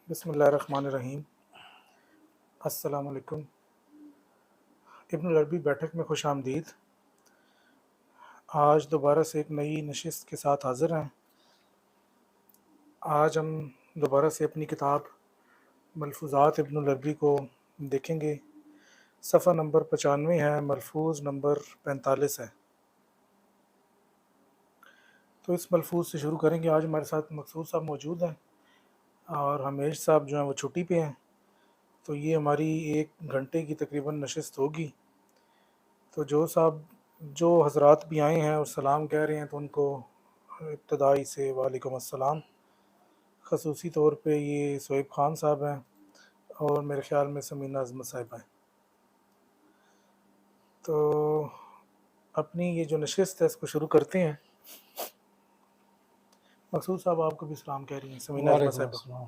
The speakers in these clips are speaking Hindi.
बिस्मिल्लाहिर्रहमानिर्रहीम। अस्सलामु अलैकुम। इब्नुल अरबी बैठक में खुश आमदीद। आज दोबारा से एक नई नशिस्त के साथ हाज़िर हैं। आज हम दोबारा से अपनी किताब मलफूज़ात इब्नुल अरबी को देखेंगे। सफ़ा नंबर 95 है, मलफूज़ नंबर 45 है। तो इस मलफूज़ से शुरू करेंगे। आज हमारे साथ मकसूद साहब मौजूद हैं और हमेश साहब जो हैं वो छुट्टी पे हैं। तो ये हमारी 1 घंटे की तकरीबन नशिस्त होगी। तो जो हज़रात भी आए हैं और सलाम कह रहे हैं तो उनको इब्तदाई से वालेकुम अस्सलाम। ख़ुसूसी तौर पे ये सोहेब ख़ान साहब हैं और मेरे ख़्याल में समीना अज़मत साहिबा हैं। तो अपनी ये जो नशिस्त है इसको शुरू करते हैं। मकसूद साहब आपको भी सलाम कह रही हैं समीना अज़मत वालेकुम साहिबा। अस्सलाम।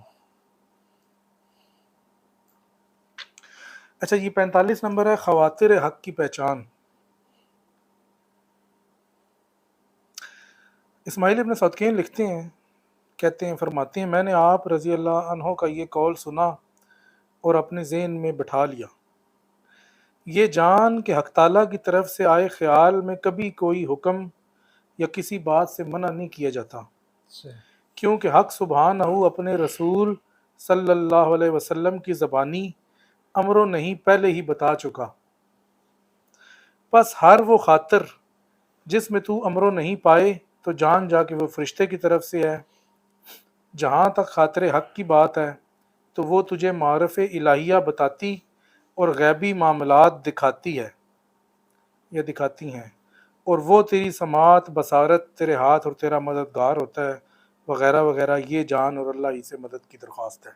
अच्छा, ये 45 नंबर है, ख़वातिर हक़ की पहचान। इस्माइल इब्न सदक़ीन लिखते हैं, कहते हैं, फरमाते हैं, मैंने आप रज़ी अल्लाह अन्हो का ये कौल सुना और अपने ज़हन में बिठा लिया, ये जान कि हक़ ताला की तरफ से आए ख़याल में कभी कोई हुक्म या किसी बात से मना नहीं किया जाता, क्योंकि हक़ सुब्हानहू अपने रसूल सल्लल्लाहु अलैहि वसल्लम की ज़बानी अमरो नहीं पहले ही बता चुका। बस हर वो खातर जिसमें तू अमरो नहीं पाए तो जान जा कि वो फरिश्ते की तरफ से है। जहाँ तक खातिर हक़ की बात है तो वो तुझे मारफ़ इलाहिया बताती और गैबी मामलात दिखाती है या दिखाती हैं, और वो तेरी समात बसारत, तेरे हाथ और तेरा मददगार होता है, वगैरह वगैरह। ये जान और अल्लाह ही से मदद की दरख्वास्त है।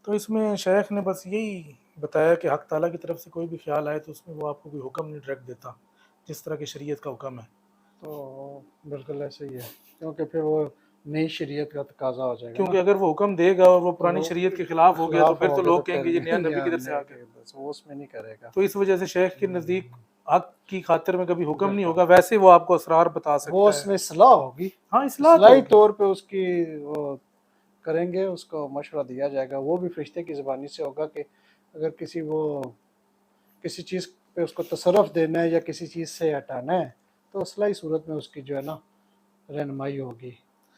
तो इसमें शेख ने बस यही बताया कि हक़ ताला की तरफ से कोई भी ख्याल आए तो उसमें वो आपको कोई हुक्म नहीं डायरेक्ट देता, जिस तरह की शरीयत का हुक्म है। तो बिल्कुल ऐसे ही है, क्योंकि फिर वो नई शरीयत का तकाजा हो जाएगा क्योंकि ना। अगर वो हुक्म देगा और वो तो पुरानी वो शरीयत के खिलाफ हो गया तो खिलाफ फिर तो होगा तो लोग फिर कहेंगे ये नया नबी की तरफ से आ गया। बस वो उसमें नहीं करेगा। तो इस वजह से शेख के नज़दीक हक की खातिर में कभी हुक्म नहीं बिल्कुल, होगा, वैसे वो आपको असरार बता वो सकता है। उसमें सलाह होगी, हाँ, इसलाह तो इस्लाही होगी। तौर पे उसकी वो करेंगे, उसको मशवरा दिया जाएगा। वो भी फरिश्ते की ज़बानी से होगा कि अगर किसी चीज़ पे उसको तसर्रुफ़ देना है या किसी चीज़ से हटाना है तो इस्लाही सूरत में उसकी जो है ना रहनुमाई होगी,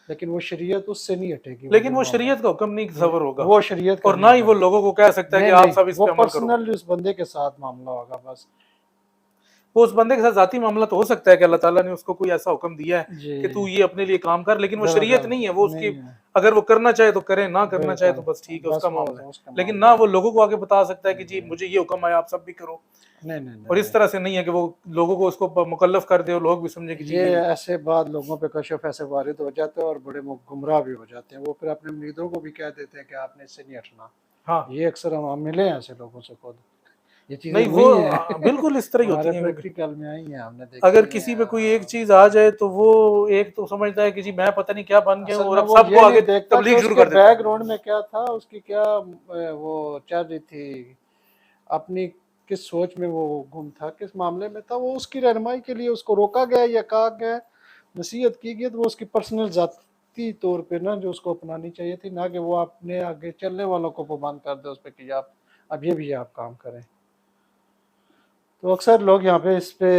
लेकिन वो शरीयत उससे नहीं हटेगी। वो लेकिन जो वो मामला शरीयत का हुक्म नहीं तस्वर होगा, वो शरीयत का और नहीं ना ही होगा। वो लोगों को कह सकता है कि नहीं आप नहीं, सब इस वो पे अमल करो। पर्सनल उस बंदे के साथ मामला होगा बस। वो उस बंदे के साथ जाती मामला तो हो सकता है कि अल्लाह ताला ने उसको कोई ऐसा हुक्म दिया है जी, कि तू ये अपने लिए काम कर, लेकिन वो शरीयत बिल्कुल नहीं है। वो उसकी, नहीं है, अगर वो करना चाहे तो करे, ना करना चाहे तो बिल्कुल बस ठीक है, बस उसका वो मामला है। उसका लेकिन मामला ना है। वो लोगों को आगे बता सकता है कि जी जी, मुझे ये हुक्म आया, आप सब भी करो। नहीं नहीं नहीं और इस नहीं, तरह से नहीं है कि वो लोगों को उसको मुकल्लफ कर दे और लोग भी समझे कि जी ये ये हुक्म। ऐसे बाद लोगों पे कशफ ऐसे वारिद हो जाते हैं और बड़े गुमराह भी हो जाते हैं। वो फिर अपने मुरीदों को भी कह देते हैं कि आपने इससे नहीं हटना। हाँ, ये अक्सर हम मिले हैं ऐसे लोगों से खुद, ये चीज़ें नहीं वो हुई हैं बिल्कुल इस तरह ही होती हमारे हैं। क्योंकि प्रैक्टिकल में आई हैं, हमने अगर देखी किसी पे हैं। कोई एक चीज आ जाए तो वो एक तो समझता है कि जी मैं पता नहीं क्या बन गया हूँ, असल और में अब वो सबको ये नहीं आगे देखता कि तबलीग शुरू उसके कर देता है। बैकग्राउंड में क्या था, उसकी क्या वो चल रही थी, अपनी किस सोच में वो गुम था, किस मामले में था। वो उसकी रहनुमाई के लिए उसको रोका गया या कहा गया, नसीहत की गई, तो वो उसकी पर्सनल ज़ाती तौर पे ना जो उसको अपनानी चाहिए थी, ना कि वो अपने आगे चलने वालों को पाबंद कर दे उस पर कि आप अब ये भी आप काम करें। तो अक्सर लोग यहाँ पे इस पे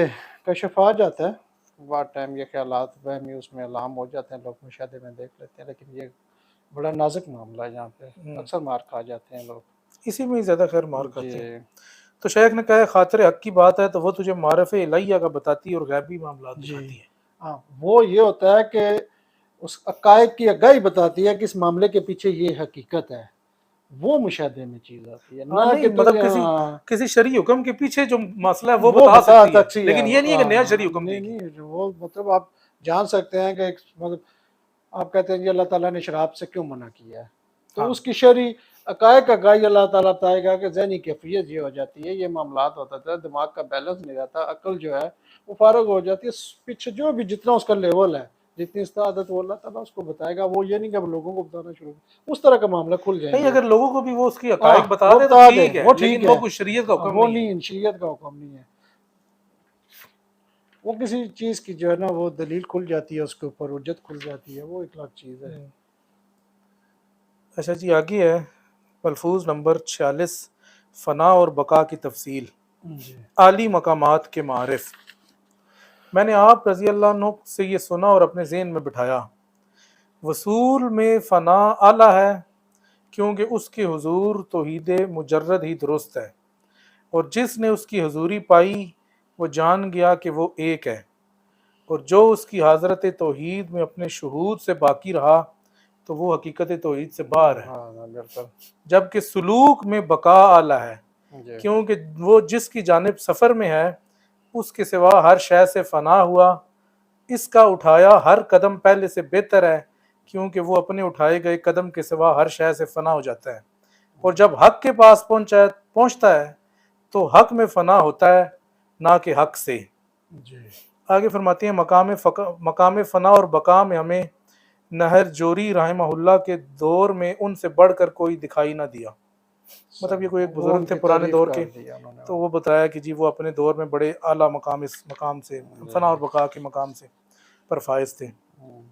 कशफ आ जाता है, वाट टाइम ये ख्यालात वहमी उसमें अलाम हो जाते हैं, लोग मुशाहदे में देख लेते हैं, लेकिन ये बड़ा नाजुक मामला है। यहाँ पे अक्सर मार खा जाते हैं लोग। इसी में ज़्यादा खैर मार जी खाते हैं। तो शेख ने कहा है, खातिर हक की बात है तो वो तुझे मारफ़ इलाहिया का बताती है और गैबी मामलात जी, दिखाती है। हाँ, वो ये होता है कि उस अकायद की आगाही बताती है कि इस मामले के पीछे ये हकीकत है, वो मुशाहदे में चीज़ आती है, हाँ, ना नहीं कि तो मतलब किसी किसी शरई हुक्म के पीछे जो मसला है वो वो बता बता सकती है, सकती है। लेकिन ये नहीं है कि नया शरई हुक्म नहीं देगी। नहीं, वो मतलब आप जान सकते हैं कि मतलब आप कहते हैं कि अल्लाह ताला ने शराब से क्यों मना किया है, तो हाँ, उसकी शरई अकायद का गाय अल्लाह ताला बताएगा कि ज़हनी कैफियत ये हो जाती है, ये मामलात होता था, दिमाग का बैलेंस नहीं रहता, अकल जो है वो फारग हो जाती है। पीछे जो भी जितना उसका लेवल है, जितनी इस्तादत वो अल्लाह ताला उसको बताएगा। वो ये नहीं कि अब लोगों को बताना शुरू, उस तरह का मामला खुल नहीं जाएंगे। अगर लोगों को भी वो उसकी हाँ, हकायक बता वो दे तो बता दे, ठीक है, वो ठीक लेकिन है। वो कुछ शरीयत का हुक्म वो नहीं है। नहीं, शरीयत का हुक्म नहीं है। वो किसी चीज़ की जो है ना वो दलील खुल जाती है, उसके ऊपर हुज्जत खुल जाती है, वो एक अलग चीज़ है। अच्छा जी, आगे है मलफूज नंबर 46, फना और बका की तफसील। जी आली मकामात के मारिफ। मैंने आप रजी अल्लाह अन्हु से ये सुना और अपने ज़हन में बिठाया, वसूल में फ़ना आला है, क्योंकि उसकी हुजूर तौहीद मुजर्रद ही दुरुस्त है, और जिसने उसकी हुजूरी पाई वो जान गया कि वो एक है, और जो उसकी हाजरत तौहीद में अपने शहूद से बाकी रहा तो वो हकीकत तौहीद से बाहर है। हाँ बिल्कुल। जबकि सलूक में बका आला है, जी क्योंकि वो जिसकी जानिब सफ़र में है उसके सिवा हर शय से फना हुआ, इसका उठाया हर कदम पहले से बेहतर है, क्योंकि वो अपने उठाए गए कदम के सिवा हर शय से फना हो जाता है, और जब हक के पास पहुंचता है तो हक में फना होता है, ना कि हक से। जी आगे फरमाती हैं, मकाम फना और बका में हमें नहर जोरी रहमहुल्लाह के दौर में उनसे बढ़कर कोई दिखाई ना दिया। मतलब ये कोई एक वो बुजुर्ग थे उनकी पुराने तारीफ दौर के, कर दिया उन्होंने। तो वो बताया कि जी वो अपने दौर में बड़े आला मकाम, इस मकाम से, फना और जी बका के मकाम से पर फायज थे। हम्म,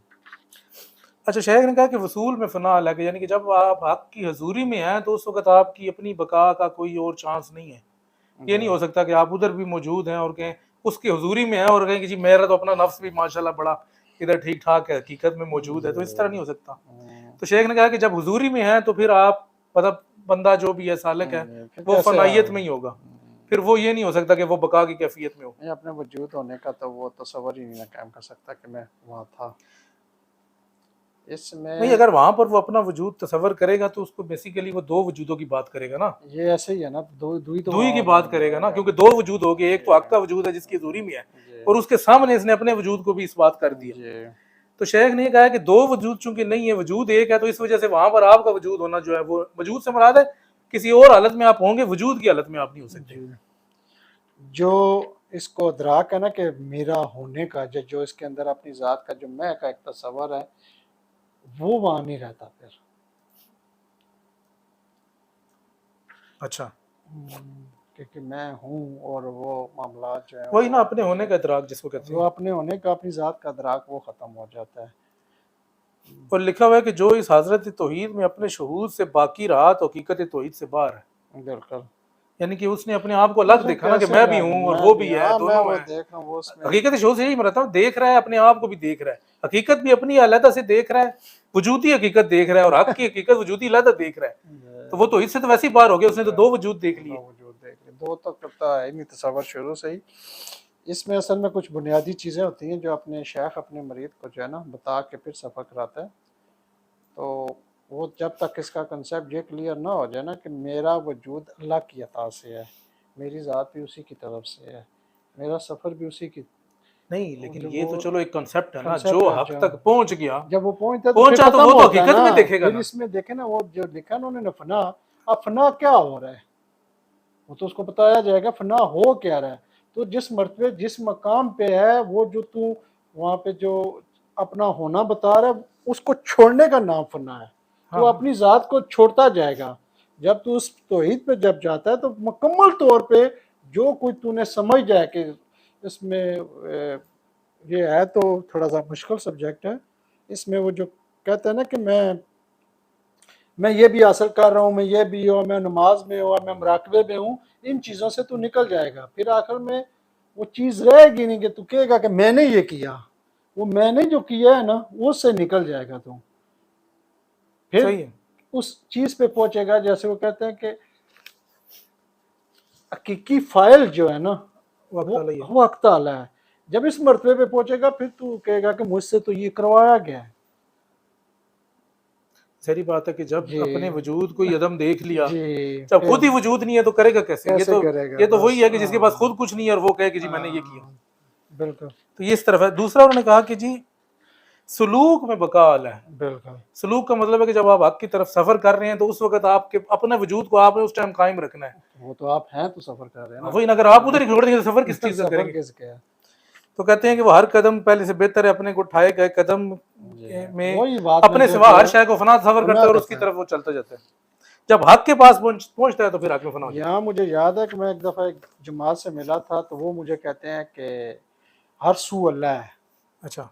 अच्छा, शेख ने कहा कि वसूल में फना अलग है, यानी कि जब आप हक की हजूरी में हैं तो उस वक्त आपकी अपनी बका का कोई और चांस नहीं है। ये नहीं जी हो सकता कि आप उधर भी मौजूद हैं और कहें उसकी हुजूरी में है और कहें कि जी मेरा तो अपना नफ्स भी माशाल्लाह बड़ा इधर ठीक ठाक है, हकीकत में मौजूद है, तो इस तरह नहीं हो सकता। तो शेख ने कहा कि जब हुजूरी में है तो फिर आप मतलब बंदा जो भी है सालक है फिर वो कैसे फनाइयत में ही होगा, फिर वो ये नहीं हो सकता कि वो बका की कैफियत में हो। ये अपने वजूद होने का तो वो तसव्वुर ही नहीं ना कायम कर सकता कि मैं वहाँ था। नहीं, इसमें अगर वहां पर वो अपना वजूद तसव्वुर करेगा तो उसको बेसिकली वो दो वजूदों की बात करेगा ना, ये ऐसे ही है ना, दो दो ही तो दुई वहाँ की होना बात करेगा ना, है। क्योंकि दो वजूद हो गए, एक तो हक का जी वजूद है जिसकी हजूरी में है, जी और उसके सामने इसने अपने वजूद को भी इस बात कर दिया। जी तो शेख ने कहा कि दो वजूद चूंकि नहीं है, वजूद एक है, तो इस वजह से वहां पर आपका वजूद होना जो है वो वजूद से मुराद है किसी और हालत में आप होंगे, वजूद की हालत में आप नहीं हो सकते। जी। जो इसको अदराक है ना कि मेरा होने का, जो इसके अंदर अपनी ज़ात का जो मैं का एक तस्वर है, वो वहाँ नहीं रहता फिर। अच्छा, क्योंकि मैं हूँ और वो मामला जो है वही वो ना अपने होने का इदराक जिसको कहते वो हैं। अपने होने का, अपनी ज़ात का अदराक वो ख़त्म हो जाता है। और लिखा हुआ है कि जो इस हजरत तौहीद में अपने शहूद से बाकी रहा तो हकीकत तौहीद से बाहर है, बिल्कुल। यानी कि उसने अपने आप को अलग उसने देखा ना कि कैसे मैं भी अलग, हूँ और मैं वो भी, भी है, हाँ मैं दोनों वो हैं। देख रहा हूँ वो उसमें। हकीकत शो से यही मरता है, देख रहा है अपने आप को भी देख रहा है, हकीकत भी अपनी अलहदा से देख रहा है, वजूदी हकीकत देख रहा है, और हक की हकीकत वजूदी अलहदा देख रहा है। तो वो तो इससे तो वैसे ही बाहर हो गया, उसने तो दो वजूद देख लिए। बावजूद देख रहे, दो तो करता है नहीं तस्वर शुरू से ही। इसमें असल में कुछ बुनियादी चीज़ें होती हैं जो अपने शेख अपने मरीद को जो है ना बता के फिर सफ़र कराता है। तो वो जब तक इसका कंसेप्ट ये क्लियर ना हो जाए ना कि मेरा वजूद अल्लाह की अता से है, मेरी ज़ात भी उसी की तरफ से है, मेरा सफ़र भी उसी की, नहीं, लेकिन जो ये वो तो चलो एक कॉन्सेप्ट है ना, जो कंसेप्ट है, हक तक पहुंच गया, जब वो पहुंचता है तो फिर पहुंचा तो खत्म वो तो होता है हकीकत ना। में देखेगा फिर ना। इसमें देखे ना वो जो लिखा ना उन्होंने फना, अब फना क्या हो रहा है वो तो उसको बताया जाएगा, फना हो क्या रहा है। तो जिस मर्तबे जिस मकाम पे है वो जो तू वहाँ पे जो अपना होना बता रहा है उसको छोड़ने का नाम फना है। तो हाँ हाँ, अपनी ज़ात को छोड़ता जाएगा। जब तू उस तौहीद पे जब जाता है तो मुकम्मल तौर पे जो कुछ तूने समझ जाए कि इसमें ये है तो थोड़ा सा मुश्किल सब्जेक्ट है। इसमें वो जो कहते हैं ना कि मैं ये भी हासिल कर रहा हूँ, मैं ये भी हूँ, मैं नमाज में हूँ, मैं मुराकबे में हूँ, इन चीज़ों से तू निकल जाएगा। फिर आखिर में वो चीज़ रहेगी नहीं कि तू कहेगा कि मैंने ये किया। वो मैंने जो किया है ना उससे निकल जाएगा तू। फिर सही है, उस चीज़ पे पहुंचेगा जैसे वो कहते हैं कि हकीकी फाइल जो है ना वक्त वो वाला ही है। वो हक ताला है। जब इस मर्तबे पे पहुंचेगा फिर तू कहेगा कि मुझसे तो ये करवाया गया है। सारी बात है कि जब जी अपने वजूद को यदम देख लिया, जी जब फिर खुद ही वजूद नहीं है तो करेगा कैसे? कैसे करेगा ये तो वही बस, है कि जिसके पास हाँ खुद कुछ नहीं है और वो कहे कि जी मैंने ये किया। हाँ बिल्कुल तो ये इस तरफ है। दूसरा उन्होंने कहा कि जी सलूक में बका आला है। बिल्कुल। सलूक का मतलब है कि जब आप हक की तरफ सफर कर रहे हैं तो उस वक्त आपके अपने वजूद को आपने उस टाइम कायम रखना है। वो तो आप हैं तो सफर कर रहे हैं हाँ, ना। वही ना, अगर आप उधर ही छोड़ देंगे तो सफर किस चीज का सफर करेंगे? किसके है। तो कहते हैं कि वो हर कदम पहले से बेहतर है अपने को उठाए गए कदम जी में, वही बात में अपने जो सिवा जो हर है शय को फना सफर करता फना है और उसकी करता है। तरफ वो चलता जाता है। जब हक के पास पहुंचता है तो फिर हक में फना हो जाता यहाँ मुझे याद है कि मैं एक दफ़ा एक जमात से मिला था तो वो मुझे कहते हैं कि हर सू अल्लाह है। है। अच्छा,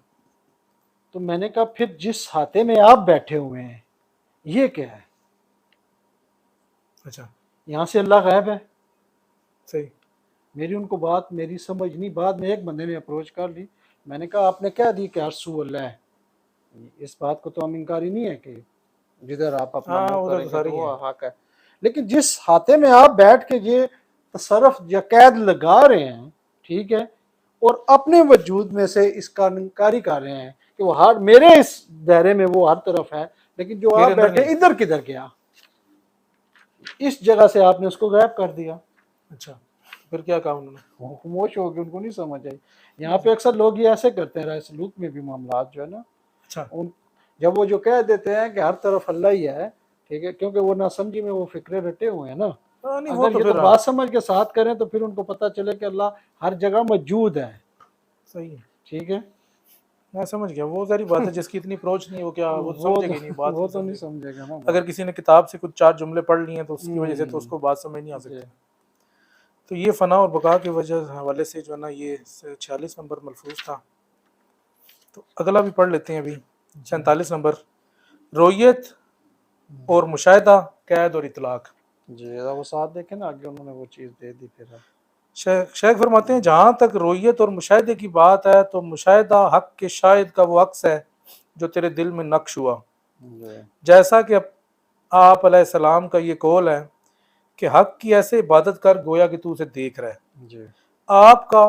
तो मैंने कहा फिर जिस हाथे में आप बैठे हुए हैं ये क्या है? अच्छा यहाँ से अल्लाह गायब है। सही। मेरी उनको बात मेरी समझ नहीं। बाद में एक बंदे ने अप्रोच कर ली, मैंने कहा आपने क्या दी कि अर्सू अल्लाह है। इस बात को तो हम इनकारी नहीं है कि जिधर आप अपना हाँ मुंह उधर तो करेंगे तो सारी वो है। हक है। लेकिन जिस खाते में आप बैठ के ये तसरफ या कैद लगा रहे हैं, ठीक है, और अपने वजूद में से इसका इनकारी कर रहे हैं कि वो हर मेरे इस दायरे में वो हर तरफ है, लेकिन जो मेरे आप अंदर बैठे नहीं। इधर किधर गया, इस जगह से आपने उसको गायब कर दिया। अच्छा फिर क्या कहा उन्होंने? वो खामोश हो गए, उनको नहीं समझ आई। यहाँ पे अक्सर लोग ये ऐसे करते हैं, राय सलूक में भी मामला जो है ना, अच्छा उन जब वो जो कह देते हैं कि हर तरफ अल्लाह ही है, ठीक है, क्योंकि वो ना समझी में वो फिक्रे रटे हुए हैं ना। हाँ नहीं वो अगर तो ये तो फिर हाँ बात समझ के साथ करें तो फिर उनको पता चले कि अल्लाह हर जगह मौजूद है। सही है। ठीक है, मैं समझ गया, वो सारी बात है जिसकी इतनी अप्रोच नहीं है वो क्या वो समझेगा ही नहीं, बात वो नहीं तो नहीं समझेगा। समझेगा ना अगर बात। किसी ने किताब से कुछ चार जुमले पढ़ लिए हैं तो उसकी वजह से तो हम्म, उसको बात समझ नहीं आ जी, सकती। तो ये फना और बका की वजह हवाले से जो है ना ये 46 नंबर मलफूज था। तो अगला भी पढ़ लेते हैं अभी। 47 नंबर, रोयत और मुशाहिदा, कैद और इतलाक। जी, वो साथ देखे ना आगे उन्होंने वो चीज़ दे दी फिर। शेख फरमाते हैं जहाँ तक रोयत और मुशाहिदे की बात है तो मुशाहिदा हक के शाहिद का वो अक्स है जो तेरे दिल में नक्श हुआ। जी, जैसा कि आप अलैहिस्सलाम का ये कौल है कि हक की ऐसे इबादत कर गोया कि तू उसे देख रहा है। जी, आपका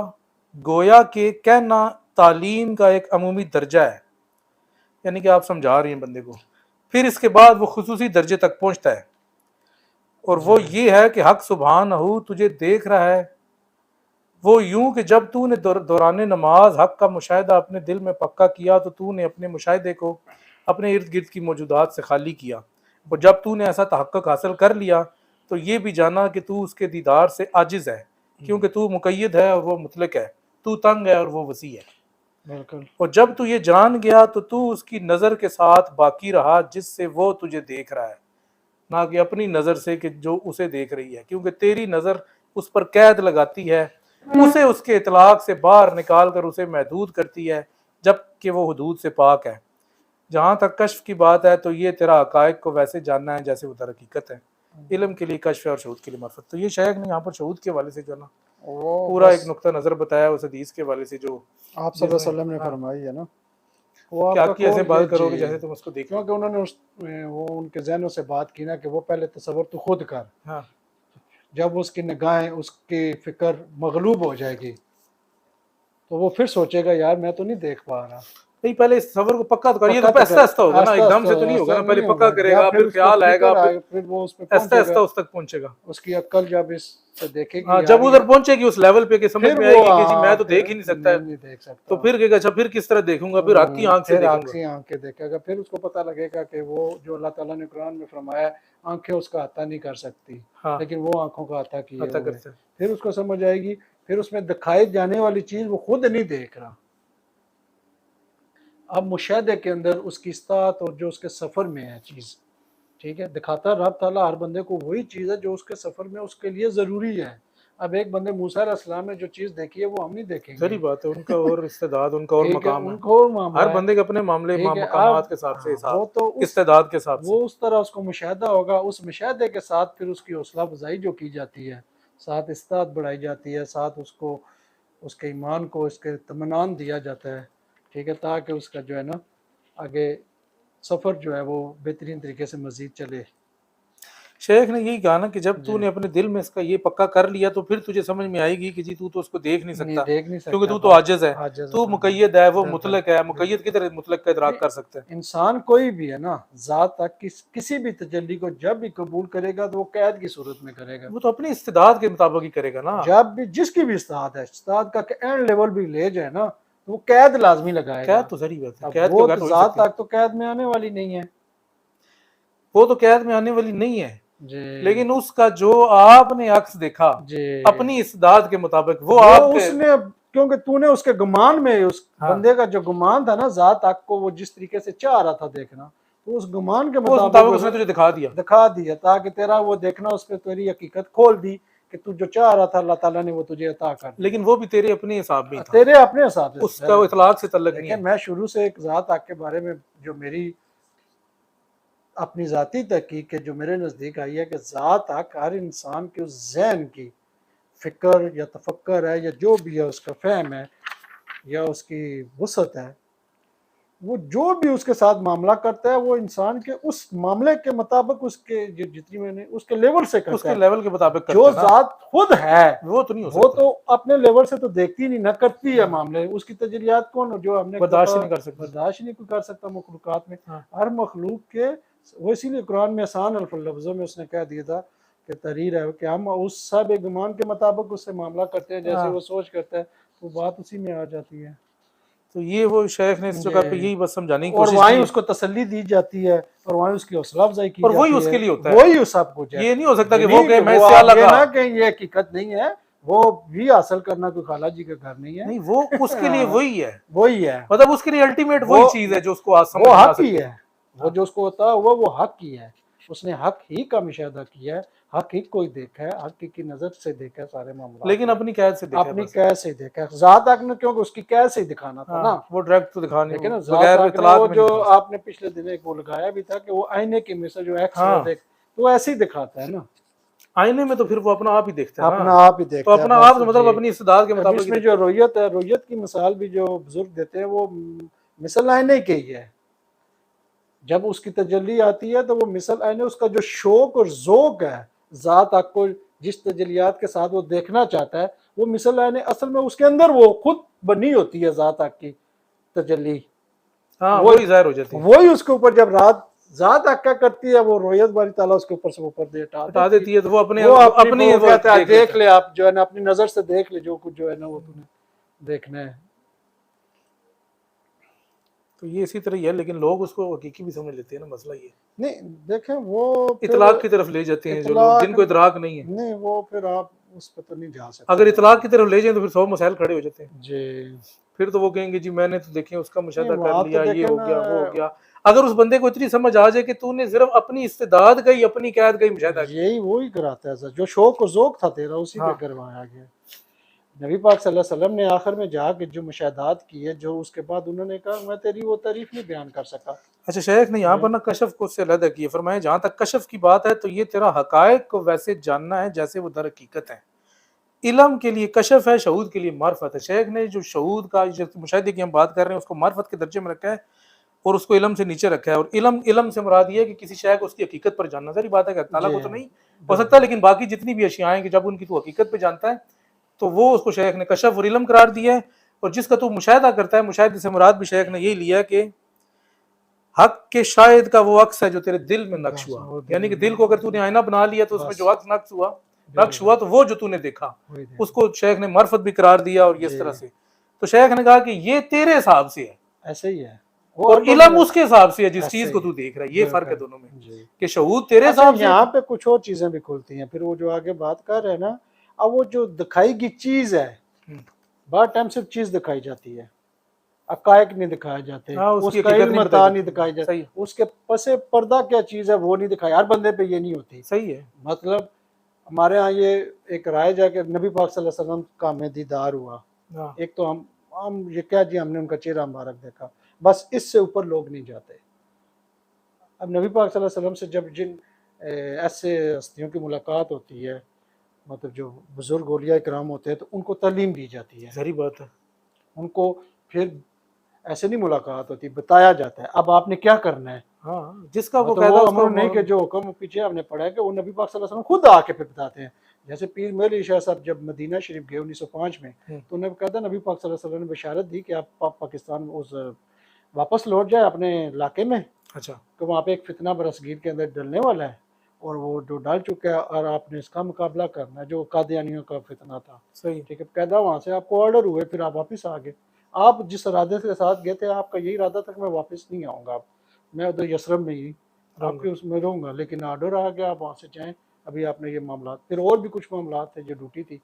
गोया के कहना तालीम का एक अमूमी दर्जा है, यानी कि आप समझा रही हैं बंदे को, फिर इसके बाद वो खुसूसी दर्जे तक पहुंचता है और वो जी, ये है कि हक सुभानहू तुझे देख रहा है। वो यूं कि जब तूने दौरान नमाज हक का मुशाहिदा अपने दिल में पक्का किया तो तूने अपने मुशाहिदे को अपने इर्द गिर्द की मौजूदात से खाली किया, और जब तूने ऐसा तहक्कुक हासिल कर लिया तो ये भी जाना कि तू उसके दीदार से आजिज है, क्योंकि तू मुकय्यद है और वो मुतलक है, तू तंग है और वो वसी है। बिल्कुल। और जब तू ये जान गया तो तू उसकी नज़र के साथ बाकी रहा जिससे वो तुझे देख रहा है, ना कि अपनी नज़र से कि जो उसे देख रही है, क्योंकि तेरी नज़र उस पर कैद लगाती है, उसे उसके इतलाक से बाहर निकाल कर उसे महदूद करती है, जबकि वो हदूद से पाक है। जहाँ तक कश्फ की बात है तो ये तेरा हकायक को वैसे जानना है जैसे वो दर हकीकत है। इल्म के लिए कश्फ है और शहूद के लिए मार्फत। तो ये शेख ने यहाँ पर शहूद के हवाले से जो है ना वो पूरा एक बस नुक्ता नज़र बताया उस हदीस के हवाले से जो आप सल्लल्लाहु अलैहि जिसमें वसल्लम ने हाँ फरमाई है ना, वो कि आपका आपकी ऐसे कौल ये बात करोगे जी, जैसे तुम उसको देख क्योंकि लोगे। उन्होंने वो उनके जहनों से बात की ना कि वो पहले तसव्वुर तो खुद कर, हाँ जब उसकी निगाहें उसकी फिक्र मगलूब हो जाएगी तो वो फिर सोचेगा यार मैं तो नहीं देख पा रहा। नहीं पहले इस सफर को पक्का तो करिए, पक्का तो तो ऐसा कर, ऐसा होगा ना, आस्ता एकदम आस्ता से तो नहीं होगा ऐसा ना, पहले नहीं पक्का होगा, जब करेगा फिर फिर उसको ख्याल आएगा फिक्र फिर फिर वो उस पर ऐसा ऐसा पहुंचेगा, उस तक पहुंचेगा। उसकी अक्ल जब इससे हाँ देखेगी जब यार उधर ये, पहुंचेगी उस लेवल पे कि समझ फिर में वो आएगी कि जी हाँ मैं तो फिर देख ही नहीं सकता है, नहीं देख तो सकता। फिर कहेगा अच्छा फिर किस तरह देखूंगा, फिर हक की आंख से फिर देखूंगा। आंखें आंखें देखेगा, फिर उसको पता लगेगा कि वो जो अल्लाह ताला ने कुरान में फरमाया आंखें उसका अता नहीं कर सकती, हाँ लेकिन वो आंखों का अता किए अता हुए। करते हैं। फिर उसको समझ आएगी, फिर उसमें दिखाई जाने वाली चीज वो खुद नहीं देख रहा। अब मुशाहदे के अंदर उसकी इस्तात और जो उसके सफ़र में है चीज़, ठीक है, दिखाता रब ताला हर बंदे को वही चीज़ है जो उसके सफ़र में उसके लिए ज़रूरी है। अब एक बंदे मूसा अलैहिस्सलाम ने जो चीज़ देखी है वो हम नहीं देखेंगे। सही बात है, उनका और इस्तेदाद, उनका और ठीक है, मकाम है। उनको और हर मामला है। बंदे के अपने मामले ठीक है, मकामात अब के हिसाब से, हाँ, हिसाब उस इस्तेदाद के हिसाब से। वो उस तरह उसको मुशाहदा होगा, उस मुशाहदे के साथ फिर उसकी हौसला अफजाई जो की जाती है, साथ इस्तात बढ़ाई जाती है, साथ उसको उसके ईमान को इसके तमन्नान दिया जाता है। ठीक है, ताकि उसका जो है ना आगे सफ़र जो है वो बेहतरीन तरीके से मज़ीद चले। शेख ने यही कहा ना कि जब जी, तूने अपने दिल में इसका ये पक्का कर लिया तो फिर तुझे समझ में आएगी कि जी तू तो उसको देख नहीं नहीं सकता, देख नहीं क्योंकि सकता तू तो बात, आजिज है, आजिज़ तू है, मुकय्यद है, वो बिल्कुल, मुतलक है, बिल्कुल। मुकय्यद किधर मुतलक का इदराक नहीं, कर सकता है। इंसान कोई भी है ना, ज़ात तक किसी भी तजल्ली को जब भी कबूल करेगा तो वो कैद की सूरत में करेगा। वो तो अपनी इस्तेदाद के मुताबिक ही करेगा ना। जब भी जिसकी भी इस्ताद है, इस्ताद का एंड लेवल भी ले जाए ना तो वो कैद लाजमी कैद लगाएगा। तो सही बात है, अब कैद के वो बगैर तो हो ही ज़ात सकती, तक तो कैद में आने वाली नहीं है। वो तो कैद में आने वाली नहीं है, जी, लेकिन उसका जो आपने अक्स देखा जी, अपनी इस्तेदाद के मुताबिक वो वो आपके। उसने, क्योंकि तूने उसके गुमान में, उस हाँ बंदे का जो गुमान था ना ज़ात तक को वो जिस तरीके से चाह रहा था देखना, तो उस गुमान के वो उस मुताबिक मुताबिक उसने उसे तुझे दिखा दिया। दिखा दिया ताकि तेरा वो देखना उस पर तेरी हकीकत खोल दी कि तू जो चाह रहा था अल्लाह ताला ने वो तुझे अता कर दी। लेकिन वो भी तेरे अपने हिसाब में ही था, तेरे अपने हिसाब उसका वो से। इतलाक से तल्लक नहीं देखिए है। मैं शुरू से एक ज़ात तक के बारे में जो मेरी अपनी ज़ाती तहकीक के जो मेरे नज़दीक आई है कि ज़ात हक हर इंसान के उस ज़हन की फ़िक्र या तफक्कर है या जो भी है उसका फ़हम है या उसकी वसअत है, वो जो भी उसके साथ मामला करता है वो इंसान के उस मामले के मुताबिक उसके जितनी मैंने उसके लेवल से करता उसके है। लेवल के मुताबिक करते जो हैं ना, ज़ात खुद है वो तो नहीं हो वो सकता, तो अपने लेवल से तो देखती नहीं ना, करती है मामले, उसकी तजलियात कौन जो हमने एक बर्दाश्त दफा नहीं कर सकता। बर्दाश्त नहीं कोई कर सकता मखलूकात में। हाँ, हर मखलूक के वो इसीलिए कुरान में आसान लफ्ज़ों में उसने कह दिया था कि तहरीर है कि हम उस सब गुमान के मुताबिक उससे मामला करते हैं जैसे हाँ। वो सोच करता है, तो बात उसी में आ जाती है। तो ये वो शेख ने इस जगह पे जी। यही बस समझाने की और कोशिश वहीं की है, उसको तसल्ली दी जाती है और वहीं उसकी हौसला अफजाई की और वही जाती है, उसके लिए होता है। वही सब कुछ है। ये नहीं हो सकता ये कि वो नहीं कहे कि मैं वो इससे आप अलग ये आ, ना कहें ये हकीकत नहीं है, वो भी हासिल करना कोई खाला जी का घर नहीं है। नहीं वो उसके लिए वही है, वही है, मतलब उसके लिए अल्टीमेट वो वही चीज है जो उसको आज समझ वो में आ हक ही सकती है। है, वो जो उसको होता है वो हक ही है, उसने हक ही का मुशाहदा किया है, हक ही कोई देखा है, हक ही की नजर से देखा है सारे मामला लेकिन को, अपनी कैद से देखा है अपनी बस। कैद से देखा है। ज़ात हक ने क्योंकि उसकी कैद से ही दिखाना था ना, हाँ, वो डायरेक्ट तो दिखा नहीं, लेकिन ना ज़ात बगैर हक ने इतलाक वो में जो नहीं दिखा। आपने पिछले दिन एक वो लगाया भी था कि वो आईने की मिसाल जो एक्स वो हाँ, देख, तो ऐसे ही दिखाता है ना, आईने में तो फिर वो अपना आप ही देखता है अपना ना, आप ही तो देखता है अपना बस आप मतलब जी। अपनी इस्तेदाद के अब मुताबिक ही इसमें जो देखता रोयत है, रोयत की मिसाल भी जो बुजुर्ग देते हैं वो मिसल आईने की ही है। जब उसकी तजल्ली आती है तो वो मिसल आईने उसका जो शौक और ज़ौक़ है, ज़ात आपको जिस तजलियात के साथ वो देखना चाहता है, वो मिसल आईने असल में उसके अंदर वो खुद बनी होती है ज़ात आपकी तजल्ली, है। हाँ, वो वही जाहिर हो जाती है, वही उसके ऊपर जब रात ज़ात क्या करती है, वो रोयत बारी ताला उसके ऊपर से ऊपर दे हटा हटा देती है। देती है, तो वो अपने वो अपनी अपनी वो वो कहता है देख लेता देख है। ले, आप जो है ना अपनी नज़र से देख ले जो कुछ जो है ना वो तूने देखना है। तो ये इसी तरह ही है, लेकिन लोग उसको हकीकी भी समझ लेते हैं ना, मसला ये नहीं देखें वो फिर इतलाक की तरफ ले जाते हैं जो लोग इतलाक जिनको इतलाक नहीं है। नहीं, वो फिर आप उस पर तो नहीं जा सकते अगर ना। इतलाक की तरफ ले जाएं तो फिर 100 मसाइल खड़े हो जाते हैं। जी फिर तो वो कहेंगे जी मैंने तो देखे उसका नहीं मुशाहदा कर वहाँ तो लिया, ये देखे हो ना, गया, वो हो गया। अगर उस बंदे को इतनी समझ आ जाए कि तूने सिर्फ अपनी इस्तेदाद का ही, अपनी कैद का ही मुशाहदा किया। यही वही कराता है सर, जो शौक और ज़ौक़ था तेरा उसी पे हाँ, करवाया गया। नबी पाक सल्लल्लाहु अलैहि वसल्लम ने आखिर में जाके जो मुशाहदात किए, जो उसके बाद उन्होंने कहा मैं तेरी वो तारीफ नहीं बयान कर सका। अच्छा शेख ने यहाँ पर ना कशफ को उससे अलग किया, फरमाया जहाँ तक कशफ की बात है तो ये तेरा हकायक को वैसे जानना है जैसे वो दर हकीकत है। इलम के लिए कशफ है, शहूद के लिए मार्फत है। शेख ने जो शहूद का जो मुशाहिदे की हम बात कर रहे हैं उसको मार्फत के दर्जे में रखा है और उसको इलम से नीचे रखा है। और इलम इलम से मुराद ये है कि किसी शय को उसकी हकीकत पर जानना। सारी बात है कि ताला जी को तो नहीं हो सकता, लेकिन बाकी जितनी भी अशियाएं कि जब उनकी तू हकीकत पे जानता है तो वो उसको शेख ने कशफ और इलम करार दिया है। और जिसका तू मुशाहिदा करता है, मुशाहिदे से मुराद भी शेख ने यही लिया कि हक के शायद का वो अक्स है जो तेरे दिल में नक्श हुआ। यानी कि दिल को अगर तूने आईना बना लिया तो उसमें जो अक्स नक्श हुआ तो वो जो तूने देखा उसको शेख ने मार्फत भी करार दिया। और इस तरह से तो शेख ने कहा कि ये तेरे हिसाब से है, ऐसे ही है और इलम उसके हिसाब से है जिस चीज को तू देख रहा है। ये फर्क है दोनों में कि शहूद तेरे हिसाब से। यहाँ पे कुछ और चीजें भी खुलती हैं, फिर वो जो आगे बात कर रहे हैं ना, अब वो जो दिखाई की चीज है, बार टाइम सिर्फ चीज दिखाई जाती है, हकायक नहीं दिखाए जाते, उसका इल्म नहीं दिखाई जाता, उसके पसे पर्दा क्या चीज है वो नहीं दिखाई। हर बंदे पे ये नहीं होती। सही है। मतलब हमारे यहाँ ये एक राय जाके नबी पाक सल्लल्लाहु अलैहि वसल्लम का हमें दीदार हुआ, एक तो हम ये क्या जी हमने उनका चेहरा मुबारक देखा, बस इससे ऊपर लोग नहीं जाते। अब नबी पाक सल्लल्लाहु अलैहि वसल्लम से जब जिन ऐसे हस्तियों की मुलाकात होती है, मतलब जो बुजुर्ग औलिया इकराम होते हैं, तो उनको तालीम दी जाती है। सही बात है। उनको फिर ऐसे नहीं मुलाकात होती, बताया जाता है अब आपने क्या करना है। हाँ, जिसका वो तो कहता वो उसको अमर नहीं कि जो हुक्म पीछे हमने पढ़ा है कि वो नबी पाक सल्लल्लाहु अलैहि वसल्लम खुद आके फिर बताते हैं। जैसे पीर मेरी शाह साहब जब मदीना शरीफ गए 1905 में, तो उन्होंने कहता नबी पाक सल्लल्लाहु अलैहि वसल्लम ने बशारत दी कि आप पाकिस्तान उस वापस लौट जाए अपने इलाके में। अच्छा, तो वहाँ पे एक फितना बरसगीर के अंदर डलने वाला है और वो जो डल चुका है और आपने इसका मुकाबला करना है, जो कादियानियों का फितना था। सही। ठीक है, कैदा वहाँ से आपको ऑर्डर हुए, फिर आप वापस आ गए। आप जिस इरादे के साथ गए थे, आपका यही इरादा था कि मैं वापस नहीं आऊँगा, मैं उधर यसरब में ही आपके उसमें रहूँगा, लेकिन ऑर्डर आ गया आप वहाँ से जाएँ। अभी आपने ये मामला, फिर और भी कुछ मामला थे जो ड्यूटी थी,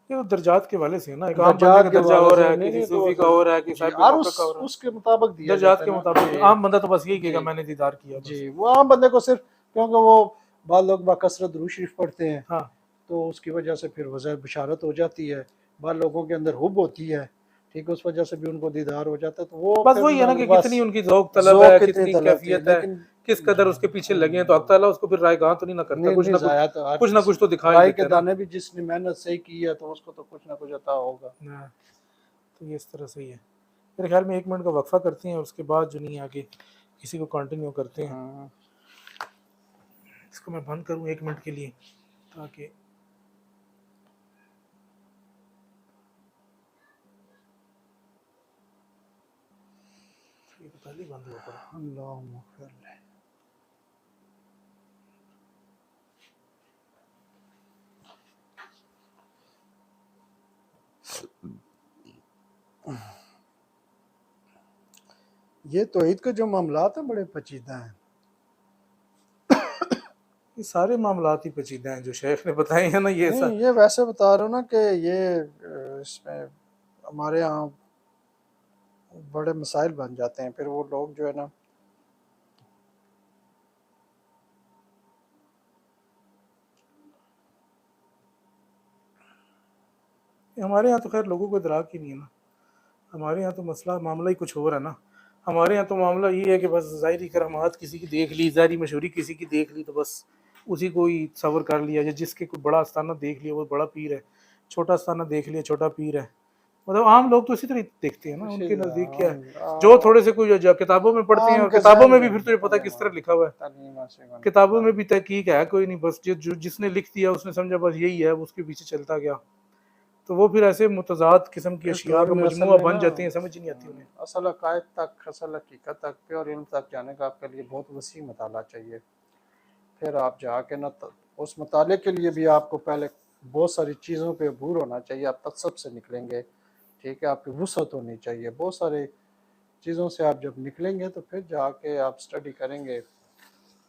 ये दर्जात के वाले से ना, एक आम बंदे का दर्जा हो रहा है, किसी सूफी का हो रहा है, किसी साहिब का हो रहा है, उसके मुताबिक दिया दर्जात के मुताबिक। आम बंदा तो बस यही कहेगा मैंने दीदार किया जी। वो आम बंदे को सिर्फ क्योंकि वो बाद लोग बाकसरत दुरूद शरीफ पढ़ते हैं, हाँ, तो उसकी वजह से फिर वजह बशारत हो जाती है, बाद लोगों के अंदर हुब होती है, ठीक है, उस वजह से भी उनको दीदार हो जाता है। तो वो बस वही है ना कि कितनी उनकी ज़ौक़ तलब है, कितनी कैफियत है, किस कदर उसके पीछे लगे हैं, तो अल्लाह ताला उसको फिर रायगां तो नहीं ना करता, नहीं कुछ नहीं ना जाया तो हर कुछ ना कुछ तो दिखा ही राई देता के है ना। दाने भी जिसने मेहनत सही की है तो उसको तो कुछ ना कुछ अता होगा। हाँ, तो ये इस तरह से ही है। मेरे ख्याल में 1 मिनट का वक्फा करते हैं, उसके बाद जो नहीं आगे किसी को कंटिन्यू करते हैं। हाँ। इसको मैं बंद करूँ 1 मिनट के लिए, ताकि ये तो पहले ही बंद हुआ पड़ा। अल्लाहुम्मा खैर। ये तौहीद के जो मामलात हैं बड़े पेचीदा हैं। ये सारे मामलात ही पेचीदा हैं जो शेख ने बताए हैं ना, ये नहीं ये वैसे बता रहा हूँ ना कि ये इसमें हमारे यहाँ बड़े मसाइल बन जाते हैं, फिर वो लोग जो है ना हमारे यहाँ तो खैर लोगों को इदराक ही नहीं है ना। हमारे यहाँ तो मसला मामला ही कुछ और है ना। हमारे यहाँ तो मामला ये है कि बस ज़ाहिरी करामात किसी की देख ली, ज़ाहिरी मशहूरी किसी की देख ली, तो बस उसी को ही सबर कर लिया, या जिसके कोई बड़ा आस्थाना देख लिया वो बड़ा पीर है, छोटा आस्थाना देख लिया छोटा पीर है। मतलब आम लोग तो इसी तरह देखते हैं ना, उनके नज़दीक क्या है, जो थोड़े से कोई जो किताबों में पढ़ते हैं, आम और के किताबों जहन में भी में फिर तुझे पता है किस तरह लिखा हुआ है, तालीम से बन किताबों में भी तहकीक है कोई नहीं, बस जिसने लिख दिया उसने समझा बस यही है, उसके पीछे चलता गया, तो वो फिर ऐसे मुतज़ाद किस्म की इस अशिया दौर का में असल मजमुआ में बन ना जाती हैं, समझ ही नहीं आती उन्हें। असल हक़ाइक़ तक, असल हकीकत तक, प्योर इल्म तक जाने का आपके लिए बहुत वसी मताला चाहिए। फिर आप जाके ना उस मताले के लिए भी आपको पहले बहुत सारी चीज़ों पे अबूर होना चाहिए, आप तसब्ब से निकलेंगे, ठीक है, आपकी वुसअत होनी चाहिए, बहुत सारे चीज़ों से आप जब निकलेंगे तो फिर जाके आप स्टडी करेंगे,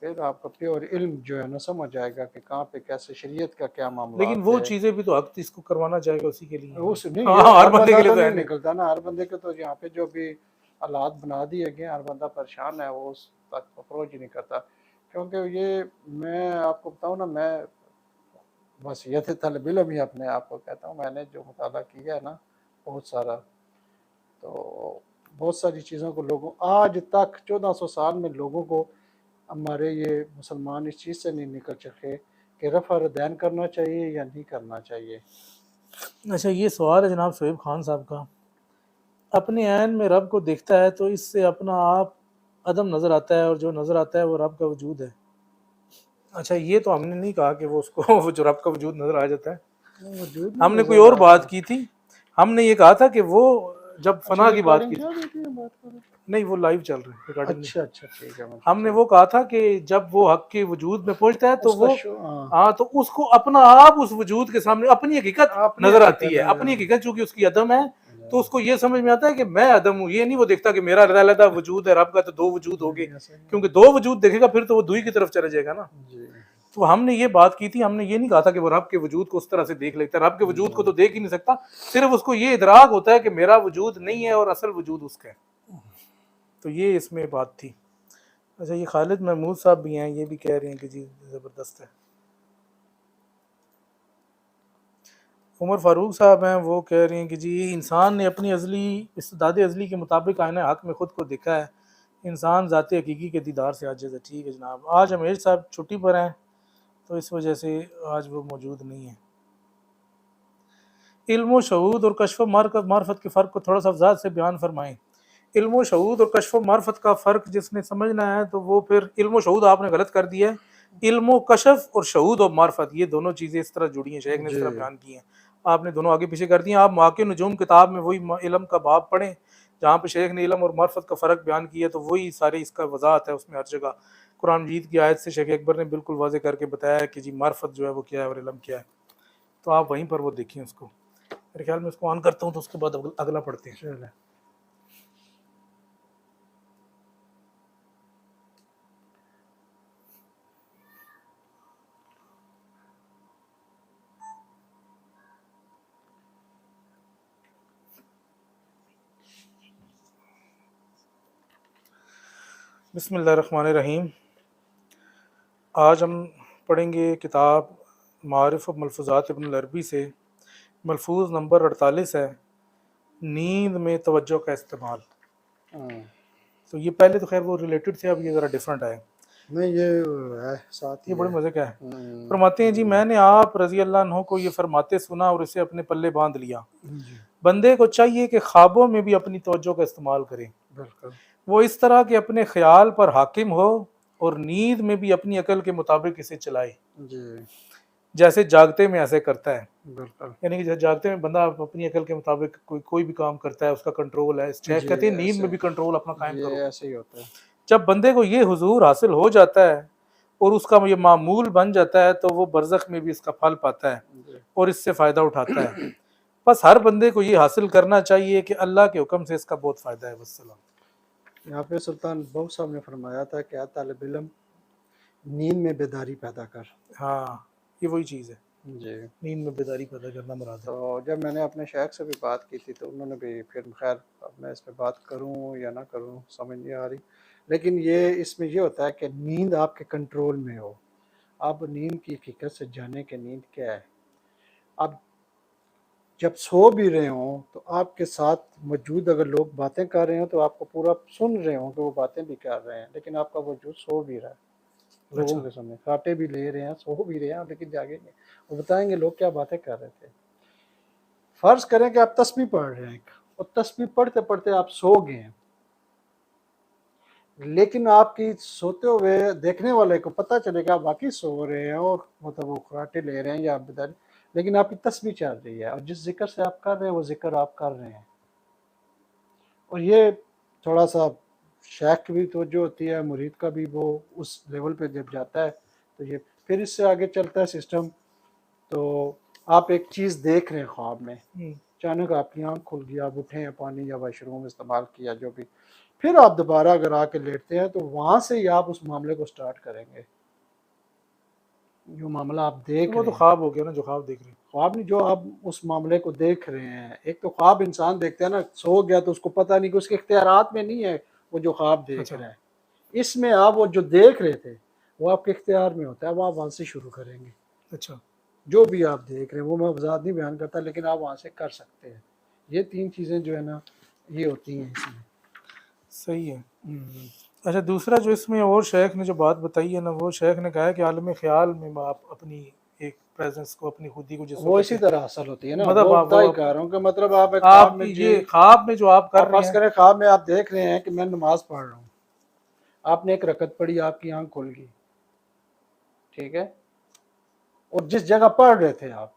फिर आपका प्योर इल्म जो है ना समझ आएगा कि कहाँ पे कैसे शरीयत का क्या लेकिन मामलात वो है। चीज़ें भी तो हक इसको करवाना चाहेगा उसी के लिए। उस नहीं ये हाँ, हर हर बंदे बंदा के लिए तो तो है नहीं नहीं। निकलता ना, हर बंदे के तो यहाँ पे जो भी हालात बना दिए गए, हर बंदा परेशान है, वो उस तक अप्रोच ही नहीं करता। क्योंकि ये मैं आपको बताऊँ ना, मैं वसीयत तलब इल्म ही अपने आप को कहता हूँ, मैंने जो मुताला किया है ना बहुत सारा, तो बहुत सारी चीज़ों को लोगों आज तक 1400 साल में लोगों को हमारे ये मुसलमान इस चीज़ से नहीं निकल सके कि रफ़ा रदैन करना चाहिए या नहीं करना चाहिए। अच्छा, ये सवाल है जनाब शोएब खान साहब का, अपने ऐन में रब को देखता है तो इससे अपना आप अदम नज़र आता है, और जो नज़र आता है वो रब का वजूद है। अच्छा, ये तो हमने नहीं कहा कि वो उसको वो जो रब का वजूद नज़र आ जाता है, वजूद नहीं हमने कोई नजर और बात आता। की थी। हमने ये कहा था कि वो जब अच्छा फना ये की बात रिकॉर्डिंग की थी, चल रही थी, हम बात कर रहे नहीं वो लाइव चल रहा है, रिकॉर्डिंग नहीं। अच्छा अच्छा ठीक है हमने वो कहा था कि जब वो हक के वजूद में पहुंचता है तो उसका वो, शो हाँ हाँ, तो उसको अपना आप उस वजूद के सामने अपनी हकीकत आपने नजर हकीकत आती है, अपनी नजर हकीकत चूंकि उसकी अदम है, तो उसको ये समझ में आता है कि मैं अदम हूँ। ये नहीं वो देखता कि मेरा अलग वजूद है, रब का तो 2 वजूद हो गए, क्योंकि 2 वजूद देखेगा फिर तो वो दुई की तरफ चले जाएगा ना। जी तो हमने ये बात की थी, हमने ये नहीं कहा था कि वो रब के वजूद को उस तरह से देख लेता है, रब के वजूद को तो देख ही नहीं सकता, सिर्फ उसको ये इदराक होता है कि मेरा वजूद नहीं है और असल वजूद उसका है। तो ये इसमें बात थी। अच्छा, ये खालिद महमूद साहब भी हैं, ये भी कह रहे हैं कि जी ज़बरदस्त है। उमर फारूक साहब हैं, वो कह रहे हैं कि जी इंसान ने अपनी अज़ली इस्तिदाद अज़ली के मुताबिक आईना हक़ में ख़ुद को देखा है, इंसान ज़ाते हकीकी के दीदार से आजिज़ है। ठीक है जनाब, आज अमीर साहब छुट्टी पर हैं तो इस वजह से आज वो मौजूद नहीं है। इल्म शऊद और कश्फ मार्फत के फ़र्क को थोड़ा सा अफजाद से बयान फरमाएँ। इल्म शऊद और कश्फ मार्फत का फ़र्क जिसने समझना है तो वो फिर इल्म शऊद आपने गलत कर दिया है। इल्म कशफ और शऊद और मार्फत ये दोनों चीज़ें इस तरह जुड़ी हैं, शेख ने इस तरह जी बयान की हैं, आपने दोनों आगे पीछे कर दिए। आप माक़े नजूम किताब में वही इल्म का बाब पढ़ें जहाँ पे शेख ने इल्म और मार्फत का फ़र्क बयान किया, तो वही सारे इसका वजाहत है उसमें हर जगह। कुरान मजीद की आयत से शेख अकबर ने बिल्कुल वाज़े करके बताया कि जी मार्फत जो है वो क्या है और इल्म क्या है, तो आप वहीं पर वो देखिए उसको। मेरे ख्याल में उसको ऑन करता हूँ तो उसके बाद अगला पढ़ते हैं। चले बिस्मिल्लाहिर्रहमानिर्रहीम। आज हम पढ़ेंगे किताब मारिफ मलफूज़ात इब्न अरबी से, मलफूज़ नंबर 48 है, नींद में तवज्जो का इस्तेमाल। तो ये पहले तो खैर वो रिलेटेड थे, अब ये ज़रा डिफरेंट है। नहीं ये है साथ ये ही बड़े है। मज़े का है। फरमाते हैं जी, मैंने आप रज़ी अल्लाह अन्हु को ये फरमाते सुना और इसे अपने पल्ले बांध लिया। जी बंदे को चाहिए कि ख्वाबों में भी अपनी तवज्जो का इस्तेमाल करे, बिल्कुल। वो इस तरह के अपने ख्याल पर हाकिम हो और नींद में भी अपनी अकल के मुताबिक इसे चलाए, जी जैसे जागते में ऐसे करता है। बिल्कुल। यानी कि जैसे जागते में बंदा अपनी अकल के मुताबिक कोई कोई भी काम करता है, उसका कंट्रोल है। शेख जी कहते हैं नींद ऐसे में भी कंट्रोल अपना कायम ये करो। ऐसे ही होता है। जब बंदे को ये हुजूर हासिल हो जाता है और उसका ये मामूल बन जाता है, तो वो बरज़ख में भी इसका फल पाता है जी और इससे फ़ायदा उठाता है। बस हर बंदे को ये हासिल करना चाहिए कि अल्लाह के हुक्म से इसका बहुत फ़ायदा है। वस्सलाम। यहाँ पे सुल्तान बहुत साहब ने फरमाया था क्या तालिब इल्म नींद में बेदारी पैदा कर। हाँ, ये वही चीज़ है, जी नींद में बेदारी पैदा करना मुराद है। तो जब मैंने अपने शेख से भी बात की थी तो उन्होंने भी फिर खैर अब मैं इस पे बात करूं या ना करूं समझ नहीं आ रही, लेकिन ये इसमें ये होता है कि नींद आपके कंट्रोल में हो। आप नींद की हकीकत से जाने कि नींद क्या है। आप जब सो भी रहे हों तो आपके साथ मौजूद अगर लोग बातें कर रहे हो तो आपको पूरा सुन रहे हो कि वो बातें भी कर रहे हैं, लेकिन आपका वजूद सो भी रहा है लोगों अच्छा, के सामने, कांटे भी ले रहे हैं, सो भी रहे हैं, लेकिन जागेंगे वो बताएंगे लोग क्या बातें कर रहे थे। फर्ज करें कि आप तस्बीह पढ़ रहे हैं और तस्बीह पढ़ते पढ़ते आप सो गए हैं, लेकिन आपकी सोते हुए देखने वाले को पता चले कि आप वाकई सो रहे हैं और मतलब वो खराटे ले रहे हैं या आप बता, लेकिन आपकी तस्बीह चल रही है और जिस जिक्र से आप कर रहे हैं वो जिक्र आप कर रहे हैं। और ये थोड़ा सा शेख की भी तवज्जो होती है, मुरीद का भी, वो उस लेवल पे जब जाता है तो ये फिर इससे आगे चलता है सिस्टम। तो आप एक चीज़ देख रहे हैं ख्वाब में, अचानक आपकी आँख खुल गई, आप उठे हैं, पानी या वाशरूम इस्तेमाल किया जो भी, फिर आप दोबारा अगर आके लेटते हैं तो वहाँ से ही आप उस मामले को स्टार्ट करेंगे जो मामला आप तो देख वो रहे तो हैं। ख्वाब हो गया ना, जो ख्वाब देख रहे हैं। ख्वाब नहीं, जो आप उस मामले को देख रहे हैं। एक तो ख्वाब इंसान देखते हैं ना, सो गया तो उसको पता नहीं कि उसके इख्तियारात में नहीं है वो जो ख्वाब देख अच्छा, रहा है। इसमें आप वो जो देख रहे थे वो आपके इख्तियार में होता है, वो आप वहाँ से शुरू करेंगे। अच्छा, जो भी आप देख रहे हैं वो मैं वजाहत नहीं बयान करता, लेकिन आप वहाँ से कर सकते हैं। ये तीन चीज़ें जो है ना ये होती हैं इसमें। सही है। अच्छा, दूसरा जो इसमें और शेख ने जो बात बताई है ना, वो शेख ने कहा है कि आलम ख्याल में आप अपनी एक प्रेजेंस को, अपनी खुदी को जिसको वो कहते इसी हैं, तरह हासिल होती है ना, मतलब वो आप बता वो ही कह रहा हूँ कि मतलब आप एक ख्वाब आपकी में जी, ये ख्वाब में जो आप कर आप रहे फर्ज हैं। करें ख्वाब में आप देख रहे हैं कि मैं नमाज पढ़ रहा हूँ, आपने एक रकत पढ़ी, आपकी आंख खुल गई, ठीक है, और जिस जगह पढ़ रहे थे आप,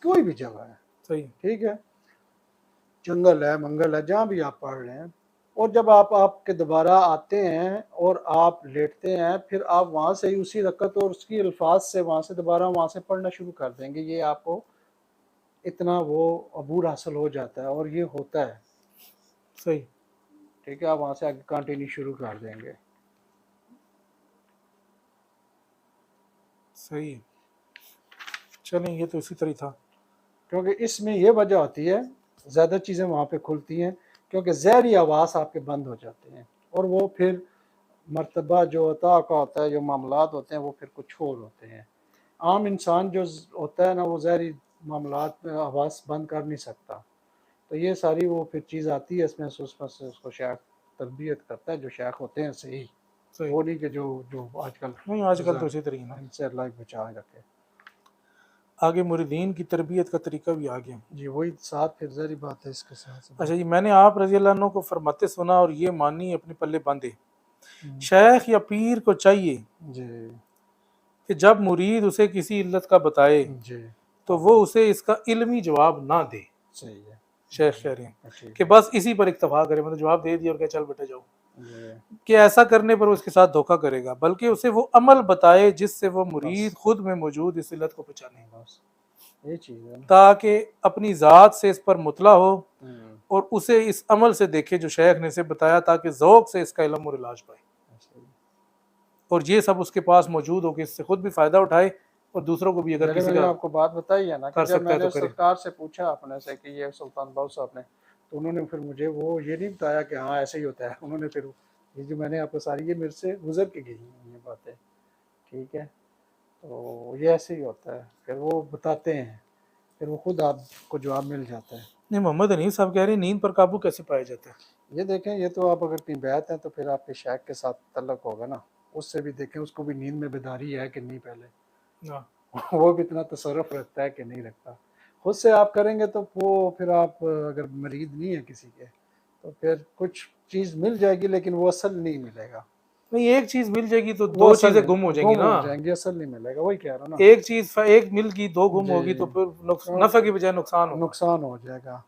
कोई भी जगह है, सही है। ठीक है, जंगल है, मंगल है, जहाँ भी आप पढ़ रहे हैं, और जब आप आपके दोबारा आते हैं और आप लेटते हैं, फिर आप वहाँ से ही उसी रकत और उसकी अल्फाज से वहाँ से दोबारा वहाँ से पढ़ना शुरू कर देंगे। ये आपको इतना वो अबूर हासिल हो जाता है और ये होता है, सही, ठीक है, आप वहाँ से आगे कंटिन्यू शुरू कर देंगे। सही है। चलें, ये तो इसी तरह था। क्योंकि इसमें ये वजह होती है, ज़्यादा चीज़ें वहाँ पे खुलती हैं, क्योंकि ज़हरी आवाज़ आपके बंद हो जाते हैं और वो फिर मर्तबा जो अता का होता है, जो मामलात होते हैं वो फिर कुछ और होते हैं। आम इंसान जो होता है ना वो ज़हरी मामलात में आवाज़ बंद कर नहीं सकता। तो ये सारी वो फिर चीज़ आती है इसमें से, उसमें से उसको शेख तरबियत करता है, जो शेख होते हैं सही, सही, वो नहीं कि जो जो आजकल नहीं आजकल तो इसी तरह ही ना। इनसे अल्लाह ही बचा रखे। आगे मुरीदीन की तरबियत का तरीका भी आ गया। जी वही साथ फिर ज़हरी बात है इसके साथ से। अच्छा जी, मैंने आप रजी अल्लाह अन्हु को फरमाते सुना और ये मानी अपने पल्ले बांधे। हम्म, शेख या पीर को चाहिए जी कि जब मुरीद उसे किसी इल्लत का बताए जी तो वो उसे इसका इल्मी जवाब ना दे। सही है। शेख कह रहे हैं ठीक कि है। बस इसी पर इक्तफा करे, मतलब जवाब दे दिया और क्या चल बेटा जाओ, जी कि ऐसा करने पर वो उसके साथ धोखा करेगा, बल्कि उसे वो अमल बताए जिससे वो मुरीद बस खुद में मौजूद इस इल्लत को पहचाने, बस ये चीज़ है ना। ताकि अपनी ज़ात से इस पर मुतला हो हम्म, और उसे इस अमल से देखे जो शेख ने इसे बताया, ताकि ज़ौक से इसका इल्म और इलाज पाए ऐसे ही। और ये सब उसके पास मौजूद हो कि इससे खुद भी फ़ायदा उठाए और दूसरों को भी अगर पहले किसी मैंने का आपको बात बताई है ना कि कर जब सकता है तो मैंने करे। सरकार से पूछा अपने से कि ये सुल्तान बाहू साहब ने, तो उन्होंने फिर मुझे वो ये नहीं बताया कि हाँ ऐसे ही होता है, उन्होंने फिर ये जो मैंने आपको सारी ये मेरे से गुजर के गई हैं ये बातें, ठीक है, तो ये ऐसे ही होता है, फिर वो बताते हैं, फिर वो खुद आपको जवाब मिल जाता है। नहीं, मोहम्मद हनीफ साहब कह रहे हैं नींद पर काबू कैसे पाया जाता है। ये देखें, ये तो आप अगर कहीं बैत हैं तो फिर आपके शेख के साथ तल्लक होगा ना, उससे भी देखें उसको भी नींद में बेदारी है कि नहीं पहले। हाँ। वो भी इतना तसर्रुफ रखता है कि नहीं रखता। खुद से आप करेंगे तो वो फिर आप अगर मरीद नहीं है किसी के तो फिर कुछ चीज़ मिल जाएगी लेकिन वो असल नहीं मिलेगा। नहीं, एक चीज मिल जाएगी तो वो दो असल चीजें नहीं, गुम हो जाएंगी गुम ना। हो जाएंगी, असल नहीं मिलेगा, वही कह रहा हूँ ना। एक चीज एक मिल गई, दो गुम जी, होगी तो फिर तो नफा की बजाय नुकसान होगा। नुकसान हो जाएगा।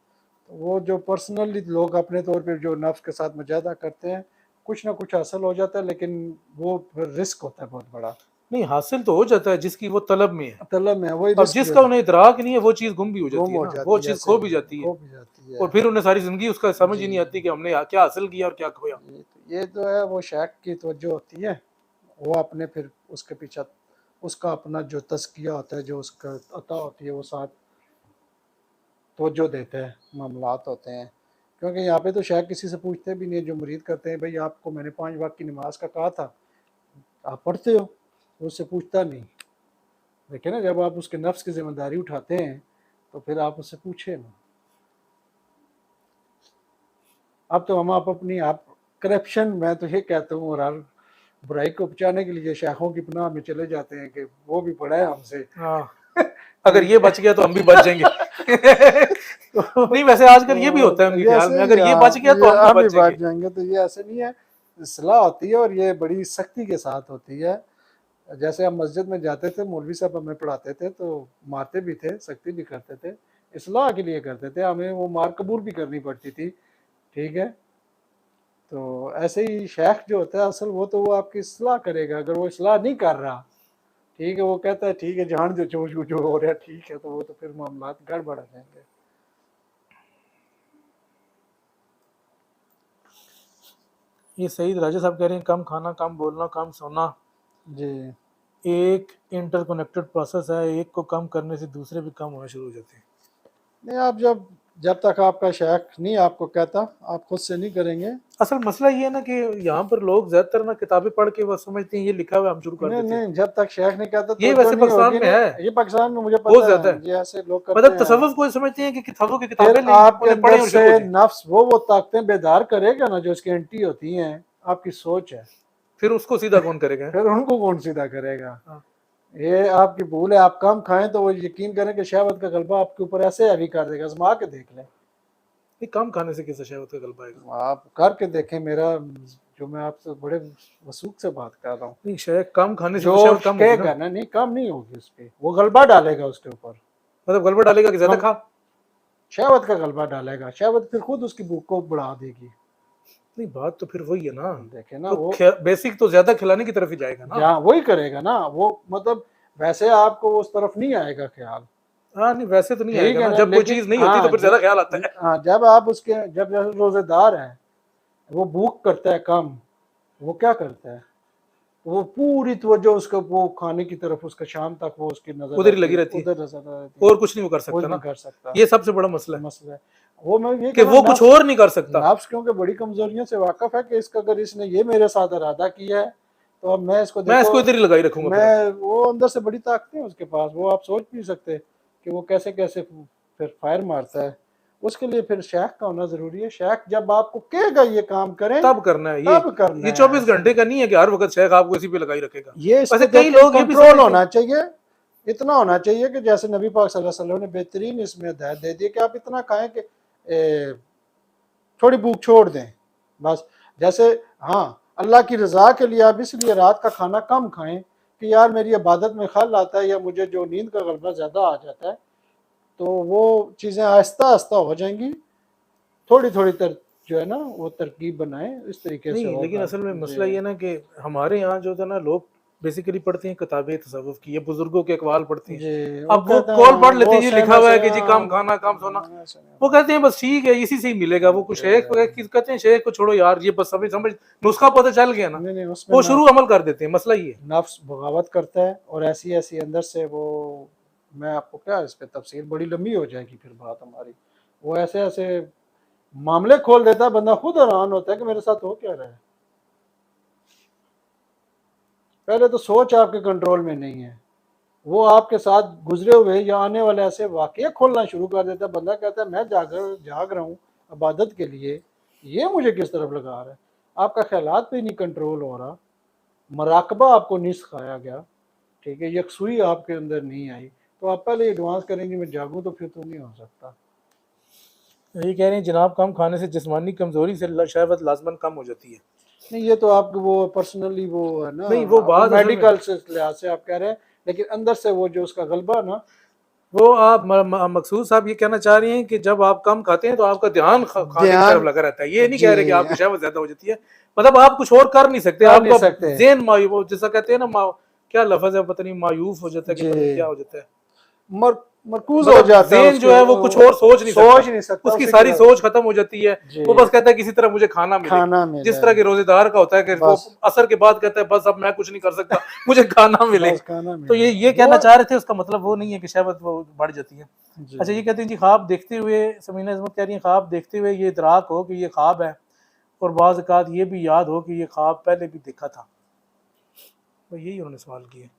तो वो जो पर्सनली लोग अपने तौर पे जो नफ्स के साथ मुजाहदा करते हैं, कुछ ना कुछ हासिल हो जाता है लेकिन वो फिर रिस्क होता है बहुत बड़ा। नहीं, हासिल तो हो जाता है जिसकी वो तलब में है। तलब में है, वही अब रिस्क भी जिसका उन्हें इदराक नहीं है वो चीज गुम भी हो गुम जाती है हो ना, वो जाती है, चीज ऐसे खो भी ही जाती है। खो भी जाती और है। फिर उन्हें सारी जिंदगी उसका समझ ही जी, नहीं आती कि हमने क्या हासिल किया और क्या खोया। ये तो है वो शेख की तवज्जो होती है, वो अपने फिर उसके पीछे उसका अपना जो तज़किया होता है, जो उसका अता होती है, वो साथ तवज्जो देते हैं, मामलात होते हैं। क्योंकि यहाँ पे तो शायद किसी से पूछते भी नहीं है, जो मुरीद करते हैं भाई आपको मैंने 5 वक्त की नमाज का कहा था, आप पढ़ते हो, वो उससे पूछता नहीं। देखिए ना, जब आप उसके नफ्स की जिम्मेदारी उठाते हैं तो फिर आप उससे पूछे ना। अब तो हम आप अपनी आप करप्शन, मैं तो ये कहता हूँ, और हर बुराई को बचाने के लिए शेखों की पनाह में चले जाते हैं कि वो भी पढ़ा है हमसे। हाँ, अगर ये ठीक बच गया तो हम भी बच जाएंगे। है। तो, नहीं, वैसे आजकल ये भी होता है उनके ख्याल जैसे में, ही अगर ये बच गया तो ये हम भी हम ही बच बात जाएंगे। जाएंगे, तो ये ऐसे नहीं है। सलाह होती है और ये बड़ी सख्ती के साथ होती है। जैसे हम मस्जिद में जाते थे, मौलवी साहब हमें पढ़ाते थे तो मारते भी थे, सख्ती भी करते थे, इसलाह के लिए करते थे, हमें वो मार कबूल भी करनी पड़ती थी। ठीक है। तो ऐसे ही शेख जो होता है असल, वो तो वो आपकी इसलाह करेगा। अगर वो इसलाह नहीं कर रहा, ठीक है, वो कहता है ठीक है जान जो हो रहा है ठीक है, तो वो तो फिर मामला गड़बड़ आ जाएंगे। ये सही राजा साहब कह रहे हैं, कम खाना, कम बोलना, कम सोना जी, एक इंटरकनेक्टेड प्रोसेस है। एक को कम करने से दूसरे भी कम होना शुरू हो जाते हैं। नहीं, आप जब जब तक आपका शेख नहीं आपको कहता, आप खुद से नहीं करेंगे। असल मसला ये है ना कि यहाँ पर लोग ज्यादातर ना किताबें पढ़ के वो समझते हैं ये लिखा हुआ है, हम शुरू कर नहीं देते हैं। नहीं, जब तक शेख नहीं कहता ये तो जो वैसे नहीं पाकिस्तान होगी में नहीं। है, ये पाकिस्तान में मुझे बहुत पता ज्यादा है, है। ये ऐसे लोग करते मतलब हैं। तसव्वुफ को समझते हैं कि किताबों की फिर किताबें लें, आपके उन्हें पढ़ें अंदर और से शुरू हो जाए। नफ्स वो ताकतें बेदार करेगा ना जो इसकी एंटी होती हैं, आपकी सोच है। फिर उसको सीधा कौन करेगा? फिर उनको कौन सीधा करेगा? हाँ। ये आपकी भूल है, आप कम खाएं तो वो यकीन करें कि शहवत का गलबा आपके ऊपर ऐसे हैवी कर देगा, आजमा के देख लें। ये कम खाने से कैसे शहवत का गलबा आएगा? आप करके देखें, मेरा जो मैं आपसे बड़े वसूख से बात कर रहा हूँ। नहीं, शायद कम खाने से जो तो शहवत कम होगी ना। कहेगा ना, नहीं कम नहीं होगी उस पर, वो गलबा डालेगा उसके ऊपर। मतलब गलबा डालेगा कि ज्यादा कम खा। शहवत का गलबा डालेगा, शहवत फिर खुद उसकी भूख को बढ़ा देगी। नहीं, बात तो फिर वही है ना। देखे ना, तो वो बेसिक तो ज्यादा खिलाने की तरफ ही जाएगा ना। जहाँ वही करेगा ना वो, मतलब वैसे आपको उस तरफ नहीं आएगा ख्याल। हाँ, नहीं वैसे तो नहीं ठीक आएगा है ना, ना, जब कोई लेकिन चीज नहीं होती तो हाँ फिर ज्यादा ख्याल आता है। हाँ, जब आप उसके जब जैसे रोजेदार है, वो भूख करता है कम, वो क्या करता है, वो पूरी तवज्जो उसका वो खाने की तरफ, उसका शाम तक वो उसकी नजर उधर ही रहती लगी है, रहती है, उधर नजर रहती है। और कुछ नहीं वो कर कुछ सकता नहीं ना। कर सकता। ये सबसे बड़ा मसला है मसला है वो, मैं ये कि कह रहा वो हूँ, कुछ नफ्स और नहीं कर सकता। नफ्स क्योंकि बड़ी कमजोरियों से वाकिफ है कि इसका अगर इसने ये मेरे साथ इरादा किया है तो अब मैं इसको मैं देखो, इसको इधर ही लगाई रखूंगा फिर। मैं वो अंदर से बड़ी ताकतें हैं उसके पास, वो आप सोच नहीं सकते कि वो कैसे कैसे फिर फायर मारता है। उसके लिए फिर शेख का होना जरूरी है। शेख जब आपको कहेगा ये काम करें तब करना है ये। तब करना ये है, 24 ऐसे घंटे का नहीं है कि हर वक्त शेख आपको इसी पे लगाई रखेगा। ये इस वैसे पे कई देखें लोग ये भी कंट्रोल समझते हैं। होना चाहिए। इतना होना चाहिए कि जैसे नबी पाक सल्लल्लाहु अलैहि वसल्लम ने बेहतरीन इसमें हिदायत दे दी कि आप इतना खाएं कि थोड़ी भूख छोड़ दें बस। जैसे हाँ, अल्लाह की रज़ा के लिए आप इसलिए रात का खाना कम खाएं कि यार मेरी इबादत में खल आता है या मुझे जो नींद का गलबा ज़्यादा आ जाता है, तो वो चीज़ें आहिस्ता आहिस्ता हो जाएंगी। थोड़ी थोड़ी जो है ना वो तरकीब बनाएं, इस तरीके से नहीं, लेकिन होगा। असल में जी मसला ये ना कि हमारे यहाँ जो था ना, लोग बेसिकली पढ़ते हैं किताबें तसव्वुफ की, ये बुजुर्गों के अकवाल पढ़ते हैं। जी, वो अब वो कहते कॉल पढ़ हैं लेते वो हैं जी लिखा सहमे हुआ है से, कि जी कम खाना कम सोना। ऐसे नहीं वो होना। कहते हैं बस ठीक है इसी से ही मिलेगा। वो कुछ शेख जी, कहते हैं शेख को छोड़ो यार, ये बस समझ समझ नुस्खा पता चल गया ना, नहीं नहीं, उसमें वो ना शुरू अमल कर देते हैं। मसला ये है। नफ्स बगावत करता है और ऐसी ऐसी अंदर से वो, मैं आपको क्या इस पे तफसील बड़ी लंबी हो जाएगी फिर बात हमारी। वो ऐसे ऐसे मामले खोल देता है, बंदा खुद हैरान होता है कि मेरे साथ हो क्या रहा है। पहले तो सोच आपके कंट्रोल में नहीं है, वो आपके साथ गुजरे हुए या आने वाले ऐसे वाकये खोलना शुरू कर देता है। बंदा कहता है मैं जाग रहा हूँ इबादत के लिए, ये मुझे किस तरफ लगा रहा है, आपका ख्यालात पे नहीं कंट्रोल हो रहा, मराकबा आपको नहीं सिखाया गया, ठीक है, यकसुई आपके अंदर नहीं आई, तो आप पहले एडवांस करेंगे मैं जागूं तो फिर तो नहीं हो सकता। ये कह रहे हैं जनाब कम खाने से जिस्मानी कमजोरी से शहवत लाजमन कम हो जाती है। नहीं ये तो आपके वो पर्सनली वो है ना, नहीं वो बात असल में मेडिकल से लिहाज से आप कह रहे हैं, लेकिन अंदर से वो जो उसका गलबा है ना, वो आप मकसूद साहब ये कहना चाह रही हैं कि जब आप कम खाते हैं तो आपका ध्यान खाने की तरफ ध्यान, लगा रहता है। ये नहीं जी कह रहे कि आपकी शहवत ज्यादा हो जाती है, मतलब आप कुछ और कर नहीं सकते, कर नहीं आपका सकते, ज़हन मायूब जैसा कहते हैं ना, क्या लफ्ज है पता नहीं, मायूफ हो जाता है कि जी पता नहीं क्या हो जाता है, मरकूज हो मतलब जाता है ज़हन जो उसके, है वो कुछ और सोच नहीं सकता, सोच नहीं सकता, उसकी उसी की सारी तरफ सोच खत्म हो जाती है। जी वो बस कहता है किसी तरह मुझे खाना मिले, खाना मिले, जिस तरह के रोजेदार का होता है कि वो बस असर के बाद कहता है बस अब मैं कुछ नहीं कर सकता, मुझे खाना मिले। बस खाना तो मिले ये वो, कहना चाह रहे थे, उसका मतलब वो नहीं है कि शहवत वो बढ़ जाती है। जी अच्छा, ये कहते हैं जी ख्वाब देखते हुए, समीना इस्मत कह रही है ख्वाब देखते हुए ये इदराक हो कि ये ख्वाब है, और बाज़ औक़ात ये भी याद हो कि ये ख्वाब पहले भी देखा था। तो यही उन्होंने सवाल किए।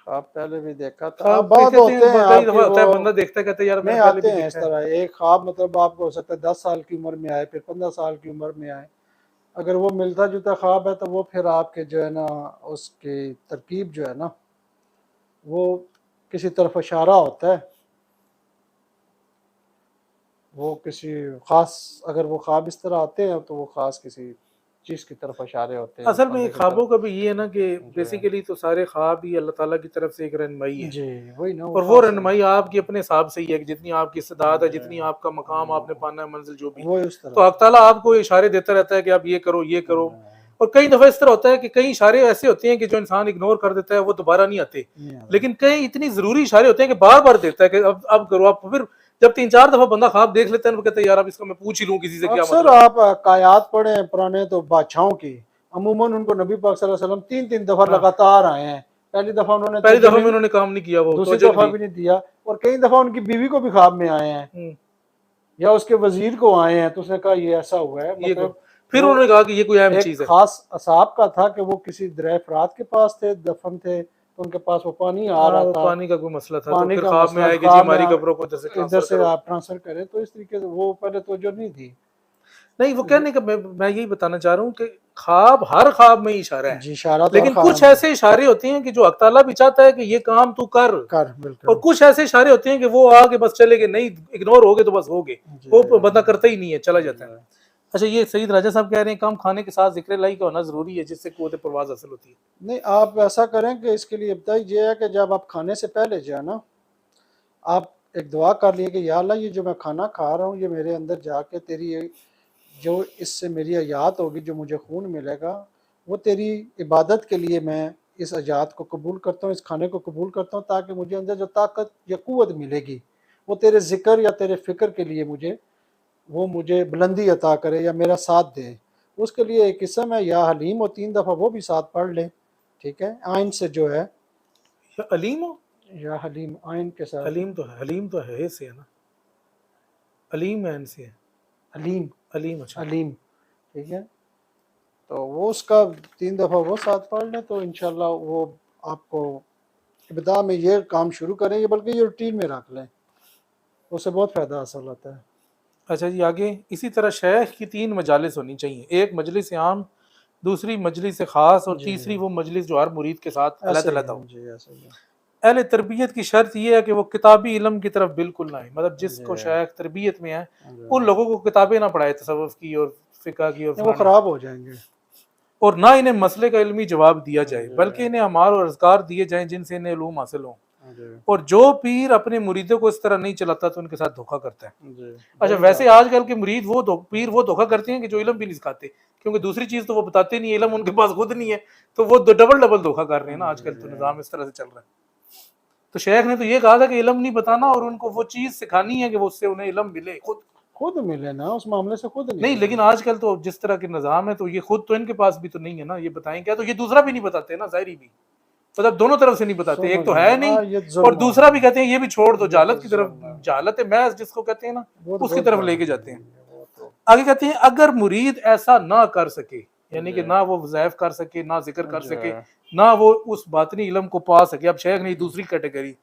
ख्वाब पहले भी देखा था, ख्वाब अब बाद कहते होते हैं हैं कई आपके दफ़ा होता वो है, बंदा देखता है कहता है यार नहीं मैंने पहले आते भी हैं इस देखा है। तरह, एक ख्वाब मतलब आपको हो सकता है 10 साल की उम्र में आए, फिर 15 साल की उम्र में आए, अगर वो मिलता जुलता ख्वाब है तो वो फिर आपके जो है ना उसकी तरकीब जो है ना वो किसी तरफ इशारा होता है, वो किसी खास, अगर वो ख्वाब इस तरह आते हैं तो वो खास किसी चीज़ की तरफ इशारे होते हैं, उस असल में बंदे की ख्वाबों तरफ का भी ये है ना कि जो है। बेसिकली तो सारे ख्वाब ही अल्लाह ताला की तरफ से एक रहनुमाई है, जी वही ना, वो और वो खास है रहनुमाई आपकी अपने हिसाब से ही है कि जितनी आपकी इस्तेदाद है, जितनी जी, आपका मकाम आपने पाना है, मंजिल जो भी, वो उस तो तरह अल्लाह ताला आपको इशारे देता रहता है कि आप ये करो ये करो। नहीं और कई दफ़ा इस तरह होता है कि कई इशारे ऐसे होते हैं कि जो इंसान इग्नोर कर देता है वो दोबारा नहीं आते, आता, लेकिन कई इतनी ज़रूरी इशारे होते हैं कि बार बार देता है कि अब करो, आप फिर जब 3-4 दफ़ा बंदा ख्वाब देख लेता है तो कहता है यार अब इसका मैं पूछ ही लूँ किसी से क्या अक्सर मतलब है। आप कायात पढ़े पुराने तो बादशाहों की, अमूमन उनको नबी पाक सल्लल्लाहु अलैहि वसल्लम 3-3 दफा हाँ, लगातार आए हैं, पहली दफा उन्होंने पहली तवज्जो दफ़ा में नहीं, उन्होंने काम नहीं किया, वो दूसरी तवज्जो नहीं दफा दी। भी नहीं दिया, और कई दफा उनकी बीवी को भी ख्वाब में आए हैं, हम्म, या उसके वजीर को आए हैं, तो उसने कहा ये ऐसा हुआ है, ये करो, मतलब फिर वो उन्होंने कहा कि ये कोई अहम एक चीज़ है। खास असाब का था कि वो किसी दरअफ़रात के पास थे, दफन थे, तो उनके पास वो पानी आ हाँ, रहा वो था, पानी का कोई मसला था, तो पानी फिर का ख्वाब में मसला आए कि जी ख्वाब में हमारी कब्रों को इधर से इधर ट्रांसफर से करो। आप ट्रांसफर करें, तो इस तरीके से वो पहले तवज्जो नहीं थी। नहीं, वो कहने का मैं यही बताना चाह रहा हूँ कि ख्वाब हर ख्वाब में ही इशारा है, जी इशारा तो हर लेकिन ख्वाब कुछ में ऐसे इशारे होते हैं कि जो अल्लाह ताला भी चाहता है कि ये काम तू कर, कर, और बिल्कुल कुछ ऐसे इशारे होते हैं कि वो आगे बस चले गए, नहीं इग्नोर हो गए तो बस हो गए, जी वो बंदा करता ही नहीं है, चला जाता है। जी। अच्छा, ये सईद राजा साहब कह रहे हैं कम खाने के साथ जिक्र लाई का होना जरूरी है जिससे कुव्वत परवाज हासिल होती है। नहीं आप ऐसा करें कि इसके लिए इब्तदाई ये है कि जब आप खाने से पहले जो है ना, आप एक दुआ कर लिए कि या अल्लाह ये जो मैं खाना खा रहा हूँ ये मेरे अंदर जाके तेरी जो इससे मेरी हयात होगी, जो मुझे खून मिलेगा, वो तेरी इबादत के लिए मैं इस हयात को कबूल करता हूँ, इस खाने को कबूल करता हूँ, ताकि मुझे अंदर जो ताकत या क़ुव्वत मिलेगी वो तेरे ज़िक्र या तेरे फ़िक्र के लिए मुझे बुलंदी अता करे या मेरा साथ दे। उसके लिए एक किस्म है या हलीम, और 3 दफ़ा वो भी साथ पढ़ ले, ठीक है, आइन से जो है, या अलीम हो, या हलीम आइन के साथ, हलीम तो है से है ना, अलीम है से है, हलीम अलीम। अच्छा, हलीम, ठीक है, तो वो उसका 3 दफ़ा वो साथ पढ़ लें तो इंशाल्लाह वो आपको इब्तिदा में ये काम शुरू करेंगे, बल्कि ये रूटीन में रख लें, उससे बहुत फ़ायदा हासिल होता है। अच्छा जी, आगे इसी तरह शेख की 3 मजालिस होनी चाहिए, एक मजलिस आम, दूसरी मजलिस खास, और जी तीसरी वो मजलिस जो हर मुरीद के साथ ऐसे ही अलग-अलग है हो। जी, ऐसे ही है अहले तरबियत की शर्त यह है कि वो किताबी इल्म की तरफ बिल्कुल ना आए, मतलब जी जिसको शेख तरबियत में है जी। उन लोगों को किताबें ना पढ़ाए तसव्वुफ की और फ़िक़ह की और नहीं वो फलाने, ख़राब हो जाएंगे और ना इन्हें मसले का इल्मी जवाब दिया जाए, जी बल्कि इन्हें अमाल और अज़कार दिए जाएं जिनसे इन्हें इल्म हासिल हो। जी और जो पीर अपने मुरीदों को इस तरह नहीं चलाता तो उनके साथ धोखा करता है। जी, अच्छा, वही वैसे बात है। आजकल के मुरीद पीर वो धोखा करते हैं कि जो इल्म भी नहीं सिखाते, क्योंकि दूसरी चीज़ तो वो बताते नहीं, इल्म उनके पास खुद नहीं है, तो वो डबल डबल धोखा कर रहे हैं ना, आजकल तो जी निज़ाम इस तरह से चल रहा है। तो शेख ने तो ये कहा था कि इल्म नहीं बताना और उनको वो चीज़ सिखानी है कि वो उससे उन्हें इल्म मिले खुद। खुद मिले ना, उस मामले से खुद नहीं, निकले। लेकिन आजकल तो जिस तरह के निज़ाम है तो ये खुद तो इनके पास भी तो नहीं है ना, ये बताएं क्या, तो ये दूसरा भी नहीं बताते ना, ज़ाहिरी भी, मतलब दोनों तरफ से नहीं बताते, एक समझ तो गया, है नहीं हाँ ये और जुल्म दूसरा भी है, कहते हैं ये भी छोड़ दो, ये तो जालत की तरफ, जुल्म है, जालत है महज जिसको कहते हैं ना, वो तो उसकी बहुत तरफ बड़ा लेके है जाते हैं। वो तो। आगे कहते हैं अगर मुरीद ऐसा ना कर सके, यानी कि जी ना वो वज़ाइफ कर सके, ना जिक्र कर जी सके, ना वो उस बातनी इल्म को पा सके, अब शेख ने दूसरी कैटेगरी,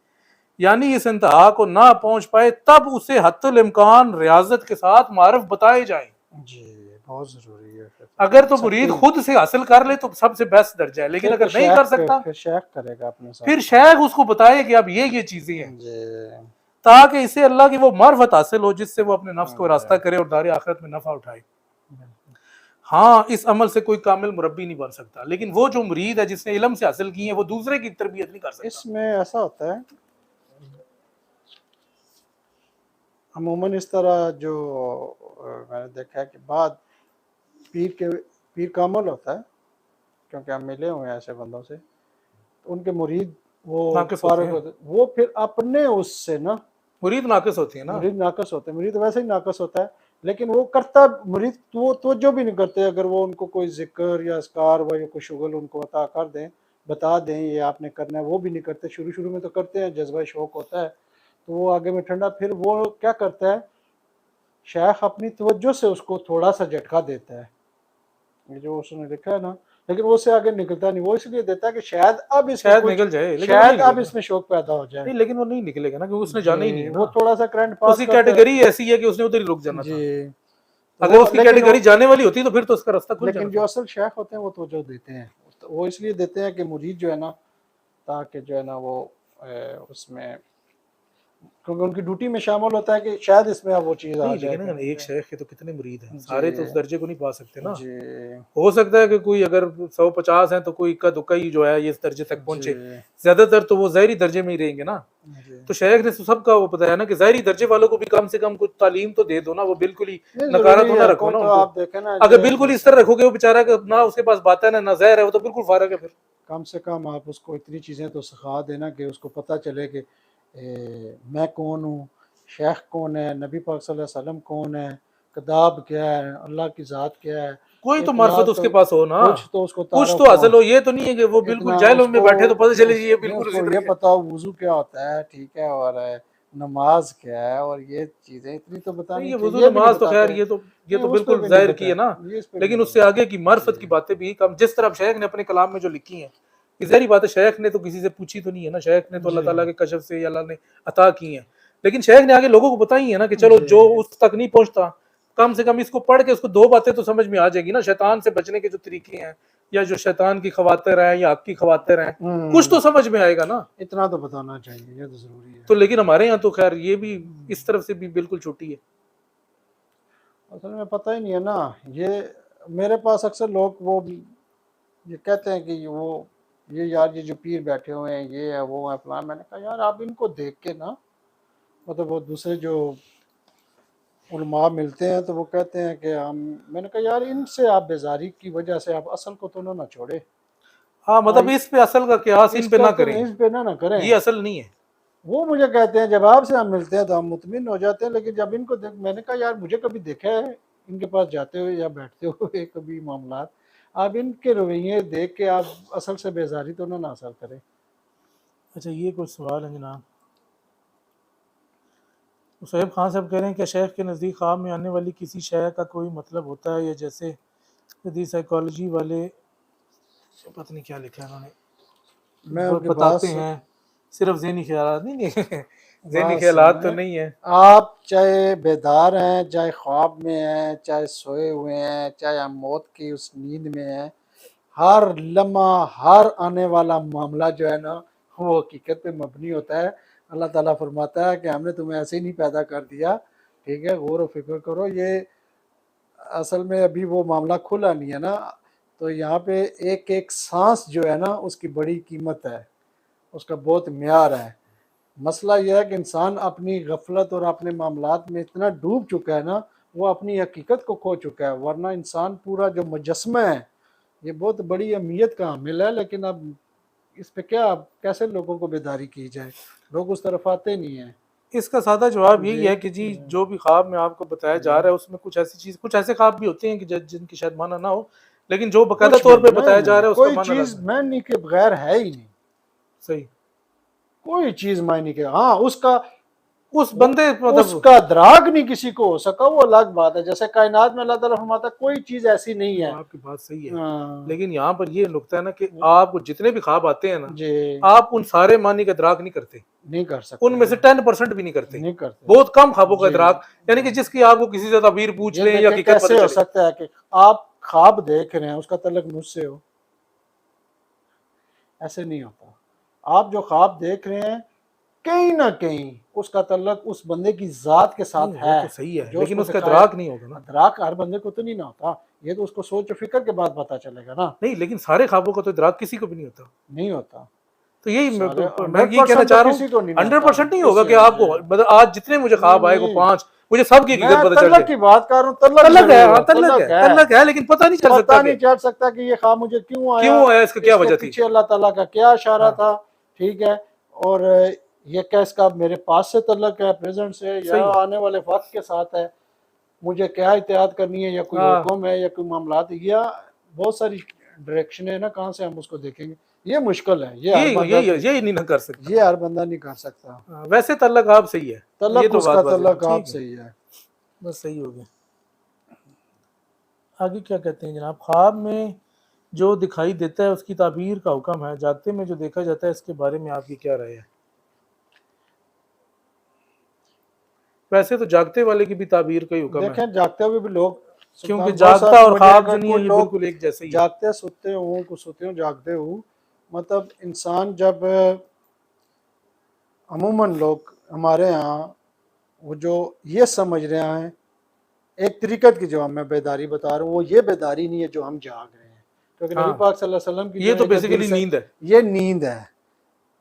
यानी इस इंतहा को ना पहुंच पाए, तब उसे हत्तुल इम्कान रियाजत के साथ मारफ बताए जाए। जी बहुत जरूरी है फिर। अगर तो मुरीद खुद से हासिल कर ले तो सबसे बेस्ट दर्जा है, लेकिन अगर नहीं कर सकता फिर शेख करेगा अपने साथ, फिर शेख उसको बताए कि अब ये चीजें हैं, जी ताकि इसे अल्लाह की वो मार्फत हासिल हो जिससे वो अपने नफ्स को रास्ता करे और दार आखिरत में नफा उठाए। हाँ, इस अमल से कोई कामिल मुरब्बी नहीं बन सकता, लेकिन वो जो मुरीद है जिसने इल्म से हासिल की है वो दूसरे की तरबियत नहीं कर सकता। इसमें ऐसा होता है अमूमन इस तरह जो मैंने देखा है कि बाद पीर का अमल होता है, क्योंकि हम मिले हुए हैं ऐसे बंदों से, तो उनके मुरीद वो नाकिस फारग होते, वो फिर अपने उससे ना मुरीद नाकिस होती है ना, मुरीद नाकस होते हैं, मुरीद वैसे ही नाकस होता है, लेकिन वो करता मुरीद तो जो भी नहीं करते, अगर वो उनको कोई जिक्र या अस्कार व या कोई शुगल उनको अता कर दें, बता दें ये आपने करना है, वो भी नहीं करते। शुरू शुरू में तो करते हैं, जज्बा शौक होता है तो वो आगे में ठंडा, फिर वो क्या करता है, शेख अपनी तवज्जो से उसको थोड़ा सा झटका देता है, ये जो उसने लिखा है ना, लेकिन वो से आगे निकलता नहीं, वो इसलिए देता है कि शायद अब इसमें निकल जाए, शायद अब इसमें शौक पैदा हो जाए। नहीं, लेकिन वो नहीं निकलेगा ना, क्योंकि उसने जाना ही नहीं है, वो थोड़ा सा करंट पास उसकी कैटेगरी ऐसी है कि उसने उधर ही रुक जाना था। तो अगर उसकी कैटेगरी जाने वाली होती तो फिर तो उसका रास्ता खुल जाता। लेकिन जो असल शेख होते हैं वो तवज्जो देते हैं, वो इसलिए देते हैं कि मुरीद जो है ना, ताकि जो है ना वो उसमें, क्योंकि उनकी ड्यूटी में शामिल होता है कि शायद इसमें अब वो चीज़ आ जाए। लेकिन एक शेख के तो कितने मुरीद हैं, सारे तो उस दर्जे को नहीं पा सकते ना। जी, हो सकता है कि कोई अगर 150 हैं तो कोई इक्का दुक्का ही जो है ये इस दर्जे तक पहुंचे, ज्यादातर तो वो ज़ाहिरी दर्जे में ही रहेंगे ना। तो शेख ने सबका वो बताया ना कि ज़ाहिरी दर्जे वालों को भी कम से कम कुछ तालीम तो दे दो ना, वो बिल्कुल ही नकारा तो ना रखो ना उनको। आप देखें ना, अगर बिल्कुल इस तरह रखोगे वो बेचारा ना उसके पास बात है ना ज़हर है, वो तो बिल्कुल फारग है। फिर कम से कम आप उसको इतनी चीज़ें तो सिखा देना कि उसको पता चले कि मैं कौन हूँ, शेख कौन है, नबी पाक सल्लल्लाहु अलैहि वसल्लम कौन है, किताब क्या है, अल्लाह की ज़ात क्या है, कोई तो मार्फत उसके पास हो ना, कुछ तो उसको हासिल हो। ये तो नहीं है कि वो बिल्कुल जाहिल में बैठे तो पता चले ये बिल्कुल ये पता हो वुजू क्या होता है, ठीक है, और नमाज क्या है, और ये चीजें इतनी तो बतानी चाहिए। वुजू नमाज तो खैर ये तो बिल्कुल जाहिर की है ना, लेकिन उससे आगे की मार्फत की बातें भी कम, जिस तरह शेख ने अपने कलाम में जो लिखी है, ज़ाहिर बात है शेख ने तो किसी से पूछी तो नहीं है ना, शेख ने तो अल्लाह ताला के कशफ से अल्लाह ने अता की है, लेकिन शेख ने आगे लोगों को बताई है ना कि चलो जो उस तक नहीं पहुंचता कम से कम इसको पढ़ के उसको दो बातें तो समझ में आ जाएगी ना, शैतान से बचने के जो तरीके हैं, या जो शैतान की खवातिर हैं या आपकी खवातिर हैं, कुछ तो समझ में आएगा ना, इतना तो बताना चाहिए, ये तो जरूरी है। तो लेकिन हमारे यहाँ तो खैर ये भी इस तरफ से भी बिल्कुल छुट्टी है, असल में पता ही नहीं है ना। ये मेरे पास अक्सर लोग वो ये कहते हैं कि वो ये यार ये जो पीर बैठे हुए हैं ये है वो है फलां, मैंने कहा यार आप इनको देख के ना, मतलब वो दूसरे जो उलमा मिलते हैं तो वो कहते हैं कि हम, मैंने कहा यार इनसे आप बेजारी की वजह से आप असल को तो ना छोड़े। हाँ, मतलब इस पे असल का क्यास इन पे ना करें, इस पे ना करें, ये असल नहीं है। वो मुझे कहते हैं जब आपसे हम मिलते हैं तो हम मुतमिन हो जाते हैं, लेकिन जब इनको देख, मैंने कहा यार मुझे कभी देखा है इनके पास जाते हुए या बैठते हुए कभी मामलात, आप इनके रवैये देख के आप असल से बेजारी तो ना हासिल करें। अच्छा, ये कुछ सवाल है जनाब। सोहेब खान साहब कह रहे हैं कि शेख के नज़दीक ख्वाब में आने वाली किसी शय का कोई मतलब होता है, या जैसे यदि साइकोलॉजी वाले पता नहीं क्या लिखा है उन्होंने, मैं बताते हैं सिर्फ ज़हनी ख्यालात नहीं ज़हनी ख्यालात तो नहीं है। आप चाहे बेदार हैं, चाहे ख्वाब में हैं, चाहे सोए हुए हैं, चाहे आप मौत की उस नींद में हैं, हर लम्हा हर आने वाला मामला जो है ना वो हकीकत पे मबनी होता है। अल्लाह ताला फरमाता है कि हमने तुम्हें ऐसे ही नहीं पैदा कर दिया, ठीक है, गौर व फिक्र करो। ये असल में अभी वो मामला खुला नहीं है ना, तो यहाँ पे एक एक सांस जो है ना उसकी बड़ी कीमत है, उसका बहुत म्यार है। मसला यह है कि इंसान अपनी गफलत और अपने मामलात में इतना डूब चुका है ना, वो अपनी हकीकत को खो चुका है। वरना इंसान पूरा जो मुजस्मा है ये बहुत बड़ी अहमियत का हामिल है, लेकिन अब इस पे क्या कैसे लोगों को बेदारी की जाए, लोग उस तरफ आते नहीं हैं। इसका सादा जवाब यही है कि जी जो भी ख्वाब में आपको बताया जा रहा है उसमें कुछ ऐसी चीज, कुछ ऐसे ख्वाब भी होते हैं कि जिनकी शायद माना ना हो, लेकिन जो बकायदा तौर पे बताया जा रहा है उसका कोई चीज मायने के बगैर है ही नहीं। सही, कोई चीज मायने के, हाँ उसका उस बंदे मतलब उसका दराग नहीं किसी को हो सका, वो अलग बात है। जैसे कायनात में अल्लाह ताला फरमाता है कोई चीज ऐसी नहीं है। आपकी बात सही है, हाँ, लेकिन यहाँ पर ये नुकता है ना कि आपको जितने भी ख्वाब आते हैं ना, जी आप उन सारे मानी का इदराक नहीं करते, नहीं कर सकते उनमें से हैं, 10% भी नहीं करते, नहीं करते। बहुत कम ख्वाबों का जी इदराक, यानी कि जिसकी आपको किसी से तबीर पूछ ये लें या देखें हकीकत पता कैसे हो चले। सकता है कि आप ख्वाब देख रहे हैं उसका तल्लुक मुझसे हो, ऐसे नहीं होता। आप जो ख्वाब देख रहे हैं कहीं ना कहीं उसका तल्लुक उस बंदे की जात के साथ नहीं वो है तो सही है, जो लेकिन उसको उसका दिखाया। इदराक नहीं होगा ना। अदराक हर बंदे को तो नहीं ना होता, ये तो उसको सोच और फिक्र के बाद पता चलेगा ना। नहीं, लेकिन सारे ख्वाबों का तो इदराक किसी को भी नहीं होता। नहीं होता, तो यही सारे मैं ये कहना 100% तो चाह रहा हूँ, किसी को नहीं ना हंड्रेड होता। परसेंट नहीं होगा किसी कि आपको मतलब आज जितने मुझे नहीं ख्वाब आए को नहीं, 5 मुझे सबकी हकीकत मैं पता चल तल्लुक जाए। की बात कर रहा हूँ, तल्लुक तल्लक है, जरूर हाँ है, तल्लक है, तल्लक है, लेकिन पता नहीं चल सकता पता कि नहीं चल सकता कि ये ख्वाब मुझे क्यों आया, क्यों आया, इसका क्या इसके वजह थी। पीछे अल्लाह ताला का क्या इशारा हाँ था। ठीक है, और ये क्या इसका मेरे पास से तल्लक है, प्रेजेंट से, या सही है। आने वाले वक्त के साथ है, मुझे क्या एहतियात करनी है, या कोई हाँ हुक्म है, या कोई मामलात है, या बहुत सारी डायरेक्शन है ना, कहाँ से हम उसको देखेंगे। ये मुश्किल है, ये हर यही बंदा यही यही नहीं ना कर सकता। ये हर बंदा नहीं कर सकता। वैसे तल्लक आप सही है, ये तल्लक तो बात उसका वाज़ेह है, तल्लक आप ठीक है, सही है। बस सही हो गया। आगे क्या कहते हैं जनाब, ख्वाब में जो दिखाई देता है उसकी ताबीर का हुक्म है, जागते में जो देखा जाता है इसके बारे में आपकी क्या राय है। वैसे तो जागते वाले की भी ताबीर का ही हुक्म है, देखें जागते हुए भी लोग, क्योंकि सुल्तान बहुत जागता सारे और मुझे ख्वाब अगर जो नहीं कोई है ये लोग बिल्कुल एक जैसे ही है। जागते सोते हो को सोते हो जागते हो, मतलब इंसान जब अमूमन लोग हमारे यहाँ वो जो ये समझ रहे हैं, एक तरीकत की जो मैं बेदारी बता रहा हूँ, वो ये बेदारी नहीं है जो हम जाग रहे हैं, क्योंकि नबी हाँ पाक सल्लल्लाहु अलैहि वसल्लम की ये जो तो है जो दिल बेसिकली से, नींद है। ये नींद है।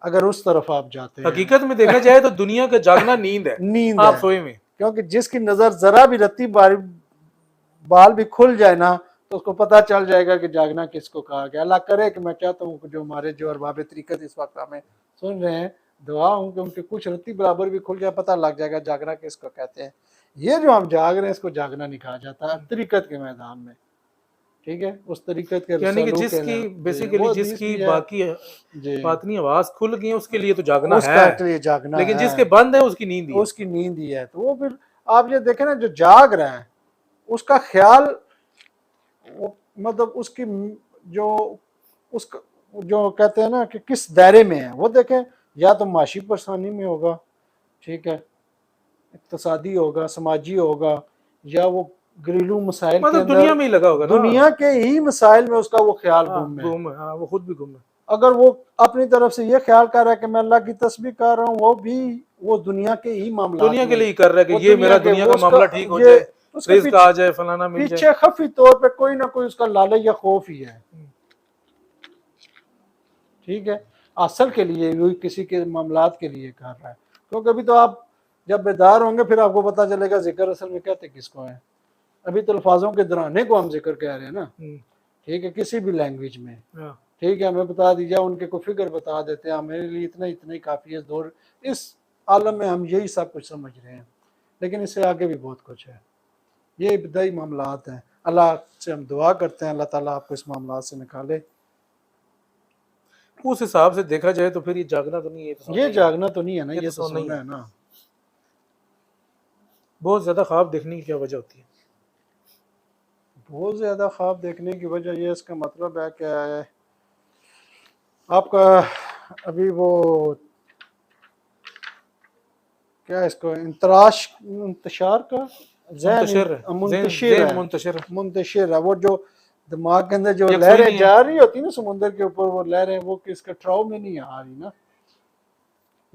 अगर उस तरफ आप जाते हैं हकीकत में देखा जाए तो दुनिया का जागना नींद है, नींद आप है, सोए में। क्योंकि जिसकी नजर जरा भी रत्ती बाल भी खुल जाए ना, तो उसको पता चल जाएगा कि जागना किसको कहा गया। अल्लाह करे कि मैं चाहता हूँ जो हमारे जो अरबाब तरीकत इस वक्त हमें सुन रहे हैं, दुआ हूँ कि उनके कुछ रत्ती बराबर भी खुल जाए, पता लग जाएगा जागना किसको कहते हैं। ये जो हम जाग रहे हैं इसको जागना नहीं कहा जाता तरीकत के मैदान में। ठीक है, उस तरीकत के यानी कि सलूक के जिसकी जी, बेसिकली वो हदीस जिसकी भी है बाकी जी, बातनी आवाज खुल गई है उसके लिए तो जागना है, उसका लिए जागना लेकिन है, जिसके बंद है उसकी नींद ही है। उसकी नींद ही है। तो वो फिर आप ये देखें ना, जो जाग रहा है उसका ख्याल, मतलब उसकी जो उसका जो कहते हैं ना कि किस दायरे में है, वो देखें, या तो माशी परेशानी में होगा, ठीक है, इक्तसादी होगा, समाजी होगा, या वो घरेलू मसाइल के मतलब दुनिया अंदर, में ही लगा होगा ना। दुनिया के ही मसाइल में उसका वो ख्याल हाँ गुम है। गुम है, हाँ वो खुद भी गुम है। अगर वो अपनी तरफ से ये ख्याल कर रहा है कि मैं अल्लाह की तस्बीह कर रहा हूँ, वो भी वो दुनिया के ही मामलात दुनिया के में, लिए ही कर रहा है वो कि ये मेरा के दुनिया वो का उसका मामला ठीक हो ये जाए, उसके रिज्क पीछे आ जाए, फलाना मिल जाए। पीछे खफी तौर पे कोई ना कोई उसका लालच या खौफ ही है। ठीक है, असल के लिए वही किसी के मामलात के लिए कर रहा है, क्योंकि अभी तो आप जब बेदार होंगे फिर आपको पता चलेगा जिक्र असल में कहते किसको है। अभी तो अल्फाजों के दराने को हम जिक्र कह रहे हैं ना, ठीक है, किसी भी लैंग्वेज में। हाँ। ठीक है, हमें बता दीजिए, उनके को फिगर बता देते हैं, मेरे लिए इतना इतना ही काफ़ी है। दौर इस आलम में हम यही सब कुछ समझ रहे हैं, लेकिन इससे आगे भी बहुत कुछ है। ये इब्तदाई मामलात हैं। अल्लाह से हम दुआ करते हैं अल्लाह ताला आपको इस मामलात से निकाले। उस हिसाब से देखा जाए तो फिर ये जागना तो नहीं है, ये तो सोना ये ही है। जागना तो नहीं है ना, ये ये तो तो सोना ही सोना है। है ना। बहुत ज्यादा ख्वाब देखने की क्या वजह होती है। बहुत ज़्यादा ख्वाब देखने की वजह ये, इसका मतलब है क्या है आपका अभी वो क्या इसको इंतराश इंतशार का मुंतशिर है, जहन ज़हन ज़हन मुंतशिर है। मुंतशिर है, वो जो दिमाग के अंदर जो यकसुई लहरें नहीं है। जा रही होती है ना समुंदर के ऊपर, वो लहरें वो किसके ट्राउ में नहीं आ रही ना,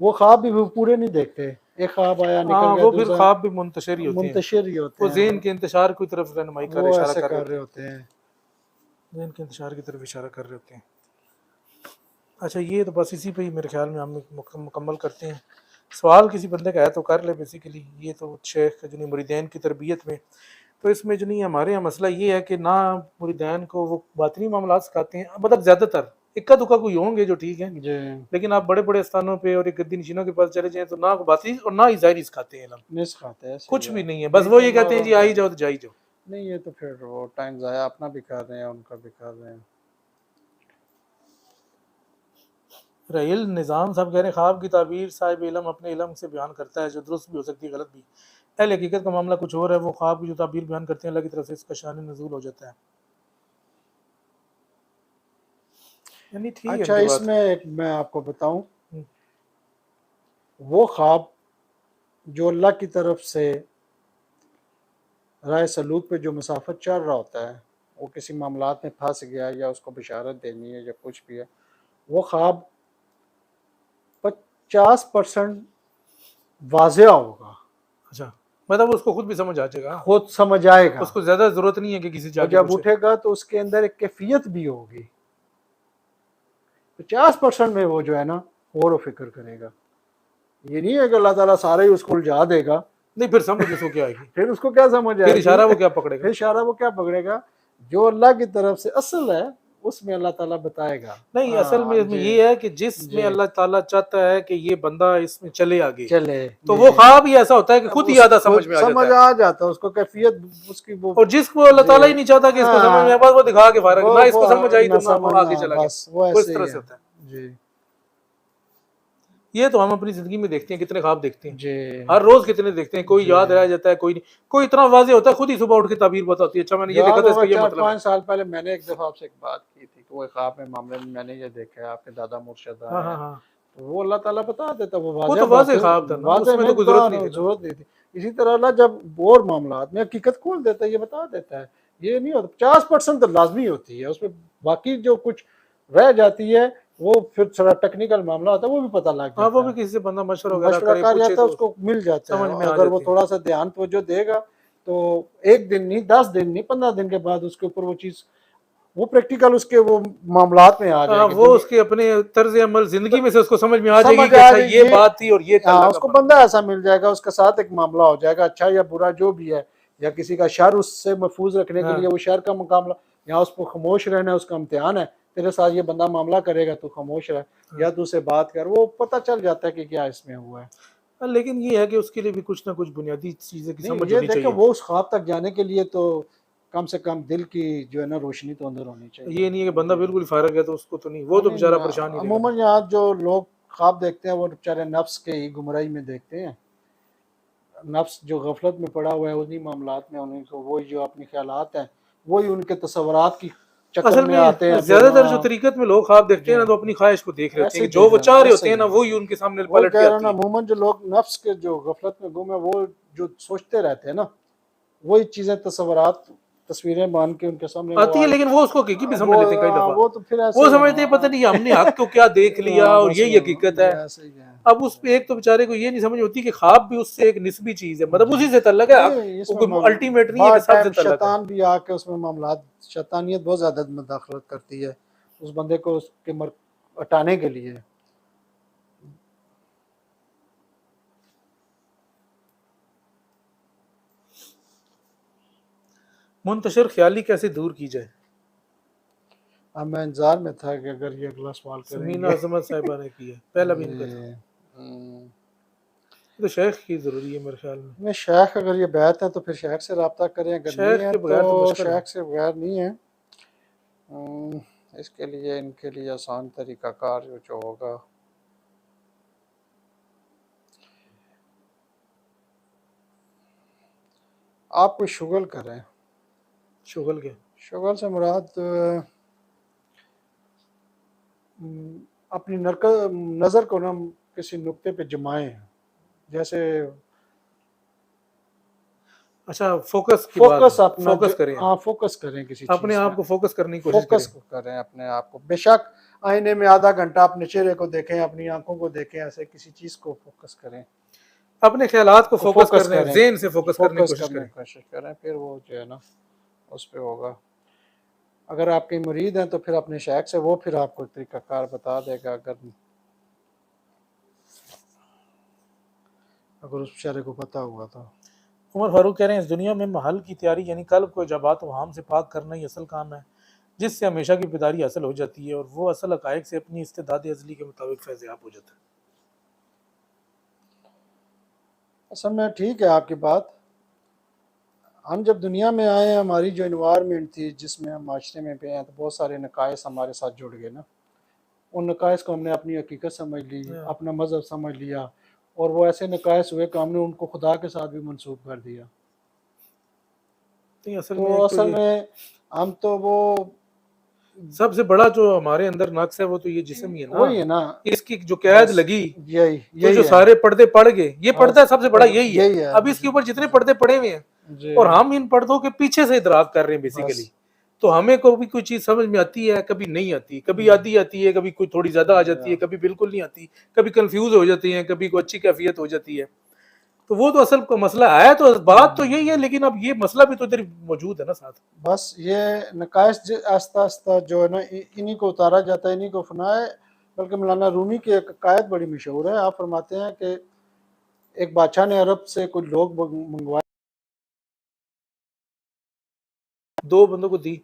वो ख्वाब भी वो पूरे नहीं देखते। एक ख्वाब आया निकल हाँ गया, वो फिर दूसरा ख्वाब भी मुंतशिर ही होते हैं, मुंतशिर ही होते वो हैं, ज़हन के इंतशार की तरफ रहनुमाई कर वो इशारा ऐसे कर रहे कर होते रहे हैं, होते हैं। ज़हन के इंतशार की तरफ इशारा कर रहे होते हैं। अच्छा ये तो बस इसी पे ही मेरे ख्याल में हम मुकम्मल करते हैं। सवाल किसी बंदे का है तो कर ले, बेसिकली ये तो शेख जो मुरीदैन की तरबियत में, तो इसमें जो नहीं हमारे यहाँ मसला ये है कि ना मुरीदैन को वो बातनी मामला सिखाते हैं, मतलब ज़्यादातर इक्का दुक्का कोई होंगे जो ठीक है, जी, लेकिन आप बड़े बड़े स्थानों पे और एक गद्दी नशीनों के पास चले जाएं तो ना बातनी और ना ही ज़ाहिरी सिखाते हैं इल्म, नहीं सिखाते हैं, सही कुछ भी है। नहीं है, बस यही वो तो ये कहते हैं जी हमारा आई जाओ तो जाई जाओ। नहीं, ये तो फिर वो टाइम ज़ाया अपना भी कर रहे हैं, उनका भी कर रहे हैं। रहील निज़ाम साहब कह रहे हैं ख्वाब की ताबीर साहिब इल्म अपने इल्म से बयान करता है जो दुरुस्त भी हो सकती है गलत भी। अहले हकीकत का मामला कुछ और है, वो ख्वाब की जो ताबीर बयान करते हैं अल्लाह की तरफ से इसका शान नज़ूल हो जाता है। यानी ठीक है अच्छा, इनकी बात। इसमें एक मैं आपको बताऊं, हम्म, वो ख्वाब जो अल्लाह की तरफ से राह सलूक पे जो मुसाफिर चल रहा होता है, वो किसी मामलात में फंस गया या उसको बिशारत देनी है या कुछ भी है, वो ख्वाब 50% वाज़ेह होगा, अच्छा, मतलब उसको खुद भी समझ आ जाएगा, खुद समझ आएगा। उसको ज़्यादा ज़रूरत नहीं है कि किसी से और जाके जब पूछे। उठेगा तो उसके अंदर एक कैफियत भी होगी। 50% में वो जो है ना गौर व फिक्र करेगा। ये नहीं है कि अल्लाह ताला सारा ही उसको उलझा देगा। नहीं, फिर समझ उसको क्या आएगी, फिर उसको क्या समझ फिर आएगी? इशारा वो क्या फिर पकड़ेगा। इशारा वो क्या पकड़ेगा? जो अल्लाह की तरफ से असल है उसमें अल्लाह ताला बताएगा। नहीं, असल में हाँ इसमें जी, ये है कि जिसमें जी, अल्लाह ताला चाहता है कि ये बंदा इसमें चले आगे, चले तो जी। वो ख्वाब ही ऐसा होता है कि अब खुद ही आधा उसको समझ में आ समझ जाता है। आ जाता है, उसको कैफियत उसकी वो और जिसको अल्लाह जी, ताला ही नहीं चाहता कि इसको समझ में आए, बस वो दिखा के फारग, ना वो इसको समझ आई न तो ना वो समझना, आगे चला गया। बस वो वो इस ऐसे ही तरह से है। होता है। जी, ये तो हम अपनी जिंदगी में देखते हैं, कितने ख्वाब देखते हैं, जी, हर रोज कितने देखते हैं, कोई जी। याद रह जाता है, कोई नहीं, कोई इतना वाजे होता है खुद ही सुबह उठ के ताबीर बताती है, अच्छा मैंने ये देखा याद था, होगा इसका ये चार मतलब है। पाँच साल पहले मैंने एक दफ़ा आपसे एक बात की थी कि वो ख्वाब में मामले में मैंने ये देखा है, आपके दादा मुर्शद हाँ आए हाँ हैं। हाँ, तो वो अल्लाह ताला बता देता, वो वो वाज़ेह तो वाजे बातें, ख्वाब था ना, वाज़ेह उसमें तो नहीं कोई जरूरत नहीं थी ना। जरूरत नहीं थी। इसी तरह अल्लाह जब और मामलात में हकीकत खोल देता है, ये बता देता है। ये नहीं होता, 50% तो लाजमी होती है, उसमें बाकी जो कुछ रह जाती है वो फिर थोड़ा टेक्निकल मामला होता है, वो भी पता लग हाँ, वो जाता भी है। किसी से बंदा मशवरा वगैरह मशवरा करे, कर पूछे जाता है, तो उसको मिल जाता है। समझ में आ अगर वो जाती है। थोड़ा सा ध्यान तवज्जो देगा तो एक दिन नहीं, 10 दिन नहीं, 15 दिन के बाद उसके ऊपर वो चीज, वो प्रैक्टिकल उसके वो मामलात में आ हाँ, जाएगी वो दुनिया। उसके अपने तर्ज अमल जिंदगी में से उसको समझ में आ जाएगी समझ कि आ अच्छा जाएगी ये ये। बात थी और ये हाँ, अल्लाह का उसको फर्ज बंदा ऐसा मिल जाएगा, उसके साथ एक मामला हो जाएगा, अच्छा या बुरा जो भी है, या किसी का शर उससे महफूज रखने है। के लिए हाँ वो शर का मुकाबला, या उसको खामोश रहना है, उसका इम्तिहान है, तेरे साथ ये बंदा मामला करेगा तो खामोश रह, हाँ। या तू उससे बात कर, वो पता चल जाता है कि क्या इसमें हुआ है। हाँ, लेकिन ये है कि उसके लिए भी कुछ ना कुछ बुनियादी चीजें की नहीं, समझ ये होनी देखे, चाहिए। वो उस ख्वाब तक जाने के लिए तो कम से कम दिल की जो है ना रोशनी तो अंदर होनी चाहिए। ये नहीं है कि बंदा जी, बिल्कुल फारग है तो उसको तो नहीं, वो हाँ, तो नहीं, बेचारा परेशान ही रहेगा ना। अमूमन यहाँ जो लोग ख्वाब देखते हैं वो बेचारे नफ्स के ही गुमराही में देखते हैं। नफ्स जो गफलत में पड़ा हुआ है उन्हीं मामलात में, उन्हीं को वही जो अपने ख्यालात हैं वही उनके तसव्वुरात की चक्कर असल में आते में हैं जो ज्यादातर जो तरीकत में लोग ख्वाब देखते जी, हैं ना, तो अपनी ख्वाहिश को देख रहे होते ऐसे हैं ही कि जो देख वो रहे चाह हैं, रहे ऐसे होते ही हैं ना, है। वही उनके सामने वही पलट कह के रहा हूँ आती ना, है। अमूमन जो लोग नफ्स के जो गफलत में गुम है वो जो सोचते रहते हैं ना, वही चीज़ें तस्वुरात तस्वीरें मान के उनके सामने वो आती है, आज लेकिन वो उसको हकीकी भी समझ लेते हैं कई दफा। वो तो फिर ऐसे वो ही है समझते हैं पता ना। नहीं हमने हक तो क्या देख लिया और बस यही वो हकीकत है। ये ऐसे ही है। अब उस पे एक तो बेचारे को ये नहीं समझ होती कि ख्वाब भी उससे एक निस्बी चीज है, मतलब जी, उसी से तल्लक है, हक नहीं, वो इसमें कोई अल्टीमेट नहीं है कि बाद सबसे टाइम तल्लक है। शैतान भी आके उसमें मामलात, शैतानियत बहुत ज़्यादा मुदाखलत करती है उस बंदे को उसके मर हटाने के लिए। मुंतशिर ख्याली कैसे दूर की जाए। अब मैं इंतजार में था कि अगर ये अगला सवाल समीना करेंगे। अजमत साहिबा ने की है, पहला भी इनका था। जी, हम्म, ये तो शेख की जरूरी है मेरे ख्याल में। नहीं, शेख अगर ये बैत है तो फिर शेख से रब्ता करें, अगर नहीं शेख है के तो बगैर तो मुश्किल है। शेख से बगैर नहीं है। इसके लिए इनके लिए आसान तरीकाकार जो होगा, आप कोई शुगल करें। शुगल के शुगल से मुराद अपनी नज़र को ना किसी नुक्ते पे जमाएं, जैसे अच्छा, फोकस की बात फोकस है, अपना जो, फोकस करें आप, हाँ, फोकस करें किसी अपने चीज़ में, आप को फोकस करने की कोशिश फोकस करें। को करें अपने आप को। बेशक आईने में आधा घंटा अपने चेहरे को देखें, अपनी आंखों को देखें, ऐसे किसी चीज़ को फोकस करें, अपने ख्यालात को को फोकस फोकस करने, करें, जेन से फोकस करने की फोकस कोशिश करने करें। की कोशिश करें, फिर वो जो है ना उस पर होगा। अगर आपके मुरीद हैं तो फिर अपने शेख से, वो फिर आपको तरीकाकार बता देगा, अगर उस बेचारे को पता हुआ तो। उमर फारूक कह रहे हैं इस दुनिया में महल की तैयारी यानी कल्ब को जबात वहाम से पाक करना ही असल काम है, जिससे हमेशा की बेदारी हासिल हो जाती है और वो असल हकायक से अपनी इस्तेदाद अजली के मुताबिक फैज़याब हो जाता है। असल में ठीक है आपकी बात। हम जब दुनिया में आए, हमारी जो इन्वायरमेंट थी जिसमें हम माशरे में पे हैं, तो बहुत सारे नकायस हमारे साथ जुड़ गए ना। उन नकाइस को हमने अपनी हकीकत समझ ली, हाँ। अपना मज़हब समझ लिया, और वो ऐसे नकाइस हुए कि हमने उनको खुदा के साथ भी मंसूब कर दिया। नहीं, असल तो में एक तो असल ये में हम तो वो सबसे बड़ा जो हमारे अंदर नक्स है वो तो ये जिस्म ही है ना। वही है ना, इसकी जो कैद बस लगी यही तो यही जो है। सारे पर्दे पड़ गए, ये पर्दा बस सबसे बड़ा यही है। यही है। अब इसके ऊपर जितने पर्दे पड़े हुए हैं जी और हम इन पर्दों के पीछे से इतराज कर रहे हैं बेसिकली। बस तो हमें कभी कोई चीज समझ में आती है, कभी नहीं आती, कभी आधी आती है, कभी कोई थोड़ी ज्यादा आ जाती है, कभी बिल्कुल नहीं आती, कभी कंफ्यूज हो जाती है, कभी कोई अच्छी कैफियत हो जाती है। तो वो तो असल का मसला है, तो बात तो यही है, लेकिन अब ये मसला भी तो इधर मौजूद है ना साथ। बस ये नकाइश आस्ता आस्ता जो है ना इन्हीं को उतारा जाता है, इन्हीं को फनाए। बल्कि मौलाना रूमी की एक आयत बड़ी मशहूर है, आप फरमाते हैं कि एक बादशाह ने अरब से कुछ लोग मंगवाए दो बंदों को दी,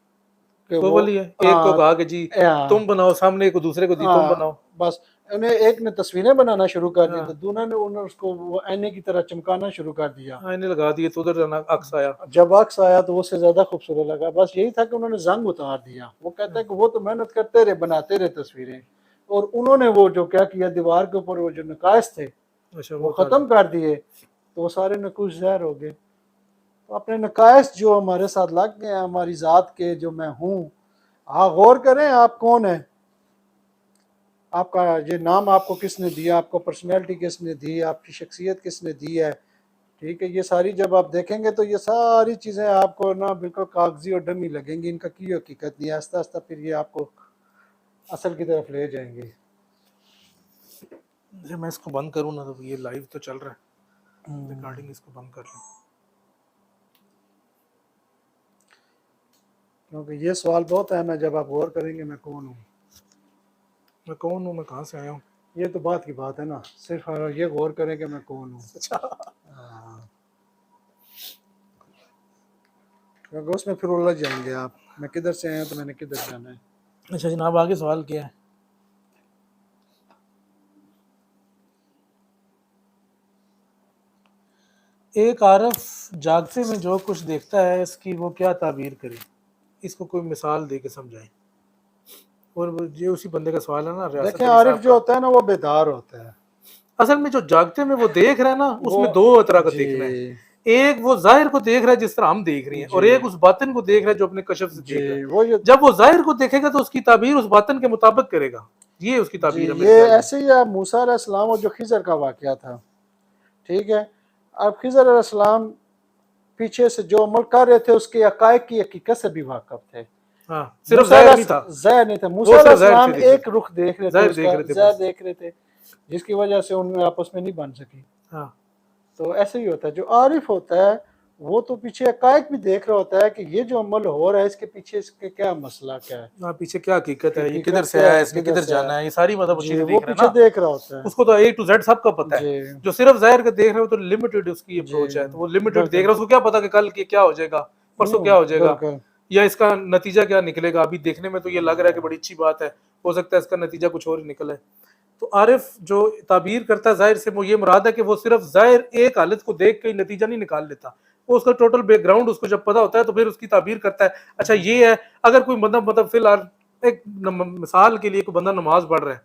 कि वो वो वाली है। एक को कहा कि जी तुम बनाओ, सामने को दूसरे को दी तुम बनाओ। बस उन्हें एक ने तस्वीरें बनाना शुरू कर दी, हाँ, तो दूसरे ने उन्हें उसको वो आईने की तरह चमकाना शुरू कर दिया। आईने लगा दिए तो उधर अक्स आया। जब अक्स आया तो उससे ज्यादा खूबसूरत लगा। बस यही था कि उन्होंने जंग उतार दिया। वो कहता है कि वो तो मेहनत करते रहे, बनाते रहे तस्वीरें, और उन्होंने वो जो क्या किया, दीवार के ऊपर वो जो नकाश थे अच्छा, वो वो उतार खत्म कर दिए, तो वो सारे नकुश ज़हर हो गए। तो अपने नकाश जो हमारे साथ लग गए हैं, हमारी ज़ात के, जो मैं हूँ, आप गौर करें आप कौन है, आपका ये नाम आपको किसने दिया, आपको पर्सनैलिटी किसने दी, आपकी शख्सियत किसने दी है। ठीक है, ये सारी जब आप देखेंगे तो ये सारी चीज़ें आपको ना बिल्कुल कागजी और डमी लगेंगी, इनका की हकीकत नहीं है। आस्ता आस्ता फिर ये आपको असल की तरफ ले जाएंगे। अच्छा, मैं इसको बंद करूँ ना, तो ये लाइव तो चल रहा है, रिकॉर्डिंग इसको बंद कर लूँ। क्योंकि ये सवाल बहुत अहम है, जब आप गौर करेंगे मैं कौन हूँ। मैं कौन हूँ, मैं कहाँ से आया हूँ। ये तो बात की बात है ना, सिर्फ ये गौर करें कि मैं कौन हूँ। अच्छा, हाँ, क्योंकि उसमें फिर उलझ जाएंगे आप, मैं किधर से आया तो मैंने किधर जाना है। अच्छा जनाब, आगे सवाल क्या है। एक आरफ जागते में जो कुछ देखता है, इसकी वो क्या ताबीर करे, इसको कोई मिसाल दे के समझाएं। और ये उसी बंदे का सवाल है ना, रियासत देखें, अली आरिफ साहब जो का। होता है ना वो बेदार होता है। असल में जो जागते में वो देख रहा है ना, वो उसमें दो तरह का जी देखना है। एक वो जाहिर को देख रहा है जिस तरह हम देख रहे हैं, और जी एक उस बातिन को देख रहा है जो अपने कशफ से देख रहा जी, है। वो ये जब वो जाहिर को देखेगा तो उसकी ताबीर उस बातिन के मुताबिक करेगा। ये उसकी जी, ताबीर है मेरे ये ख्याल में। ऐसे ही आप मूसा अलैहिस्सलाम और जो खिज़र का वाक़या था, ठीक है। अब खिज़र अलैहिस्सलाम पीछे से जो अमल कर रहे थे उसके हक़ाइक़ की हकीकत से भी वाकिफ थे। हाँ, सिर्फ मूसा जाहिर नहीं था, ज़ाहिर नहीं था, मूसा वो सिर्फ जाहिर अलैहिस्सलाम से देख रहे एक थे, रुख देख रहे थे, जाहिर देख उसका रहे थे ज़ाहिर बस। देख रहे थे, जिसकी वजह से उनमें आपस में नहीं बन सकी। हाँ तो ऐसे ही होता है, जो आरिफ होता है वो तो पीछे हक़ाइक़ भी देख रहा होता है कि ये जो अमल हो रहा है इसके पीछे इसके क्या मसला क्या है, हाँ, पीछे क्या हकीकत है, ये किधर हकीकत से क्या आया है, है, इसने किधर किधर से आया। जाना है, ये सारी मतलब जी, चीजें वो देख रहा है पीछे ना। देख रहा होता है। उसको तो ए टू जेड सबका पता है। जी जो सिर्फ जाहिर का देख रहे हो तो लिमिटेड उसकी जी, अप्रोच है, तो वो लिमिटेड देख रहा बिल्कुल। है। उसको क्या पता कि कल के क्या हो जाएगा, परसों क्या हो जाएगा, बिल्कुल। या इसका नतीजा क्या निकलेगा। अभी देखने में तो ये लग रहा है कि बड़ी अच्छी बात है, हो सकता है इसका नतीजा कुछ और ही निकले। तो आरिफ जो ताबीर करता है जाहिर से, वो ये मुराद है कि वो सिर्फ जाहिर एक हालत को देख के नतीजा नहीं निकाल लेता, वो उसका टोटल बैकग्राउंड उसको जब पता होता है तो फिर उसकी ताबीर करता है। अच्छा ये है, अगर कोई बंदा मतलब फिलहाल एक मिसाल के लिए कोई बंदा नमाज पढ़ रहा है,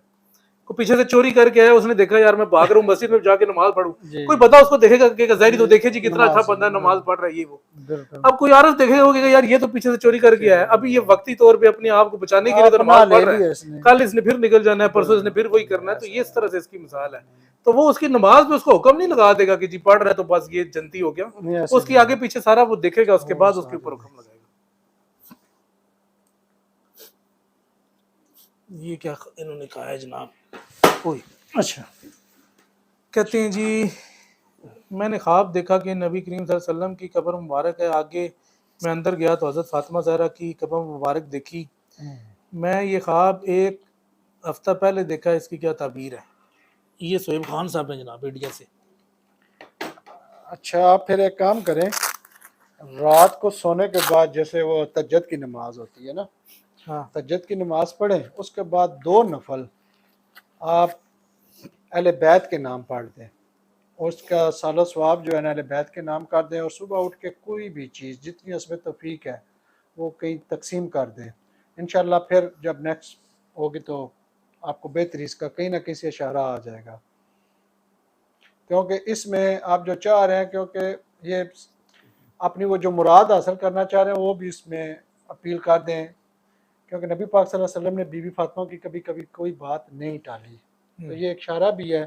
को पीछे से चोरी करके आया, उसने देखा यार मैं भाग रहा हूँ मस्जिद में जाके नमाज पढ़ूं, जी कोई बंदा उसको देखेगा कि जहरी तो देखे जी कितना अच्छा नमाज बंदा नमाज पढ़ रहा है ये वो। बिल्कुल अब कोई आरफ देखेगा होगा यार ये तो पीछे से चोरी करके आया है, अभी ये वक्ती तौर पे अपने आप को बचाने के लिए तो अपना नमाज ले पढ़ रहा है, लिया इसने। कल इसने फिर निकल जाना है, परसों इसने फिर वही करना है। तो ये इस तरह से इसकी मिसाल है। तो वो उसकी नमाज में उसको हुक्म नहीं लगा देगा कि जी पढ़ रहा है तो बस ये जनती हो गया, नहीं ऐसे उसकी नहीं आगे पीछे सारा वो देखेगा, उसके वो बाद उसके ऊपर सारे हुक्म लगाएगा। ये क्या इन्होंने कहा है जनाब। ओए अच्छा कहते हैं जी, मैंने ख्वाब देखा कि नबी करीम सल्लल्लाहु अलैहि वसल्लम की कब्र मुबारक है, आगे मैं अंदर गया तो हज़रत फातिमा ज़हरा की कब्र मुबारक देखी। मैं ये ख्वाब एक हफ्ता पहले देखा, इसकी क्या ताबीर है। ये सोहेब खान साहब हैं जनाब, इंडिया से। अच्छा, आप फिर एक काम करें, रात को सोने के बाद जैसे वो तहज्जुद की नमाज होती है ना, हाँ तहज्जुद की नमाज पढ़ें, उसके बाद 2 नफल आप अहले बैत के नाम पढ़ दें, उसका सालो सवाब जो है ना अहले बैत के नाम कर दें, और सुबह उठ के कोई भी चीज़ जितनी उसमें तौफीक है वो कहीं तकसीम कर दें। इंशाल्लाह फिर जब नेक्स्ट होगी तो आपको बेहतरी इसका कहीं ना कहीं से इशारा आ जाएगा, क्योंकि इसमें आप जो चाह रहे हैं, क्योंकि ये अपनी वो जो मुराद हासिल करना चाह रहे हैं वो भी इसमें अपील कर दें, क्योंकि नबी पाक सल्लल्लाहु अलैहि वसल्लम ने बीवी फातिमा की कभी कभी कोई बात नहीं टाली। तो ये एक इशारा भी है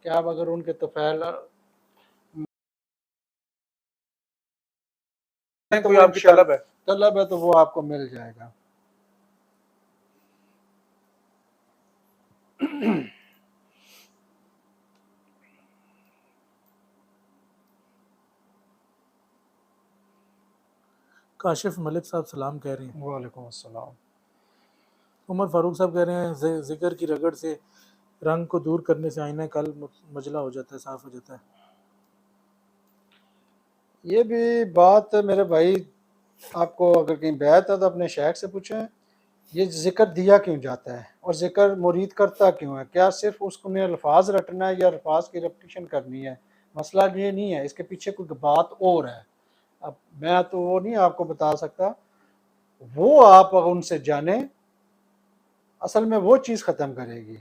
कि आप अगर उनके तफ़ैल तो कोई वो आपकी तलब है। तलब है तो वो आपको मिल जाएगा। काशिफ मलिक साहब सलाम कह रहे हैं। वालेकुम अस्सलाम। उमर फारूक साहब कह रहे हैं जिक्र की रगड़ से रंग को दूर करने से आईना कल मजला हो जाता है, साफ हो जाता है। ये भी बात मेरे भाई, आपको अगर कहीं बैत है तो अपने शेख से पूछें, ये जिक्र दिया क्यों जाता है और जिक्र मुरीद करता क्यों है? क्या सिर्फ उसको ने अल्फाज रटना है या अल्फाज की रेपिटेशन करनी है? मसला ये नहीं है, इसके पीछे कोई बात और है। अब मैं तो वो नहीं आपको बता सकता, वो आप अगर उनसे जाने, असल में वो चीज़ ख़त्म करेगी।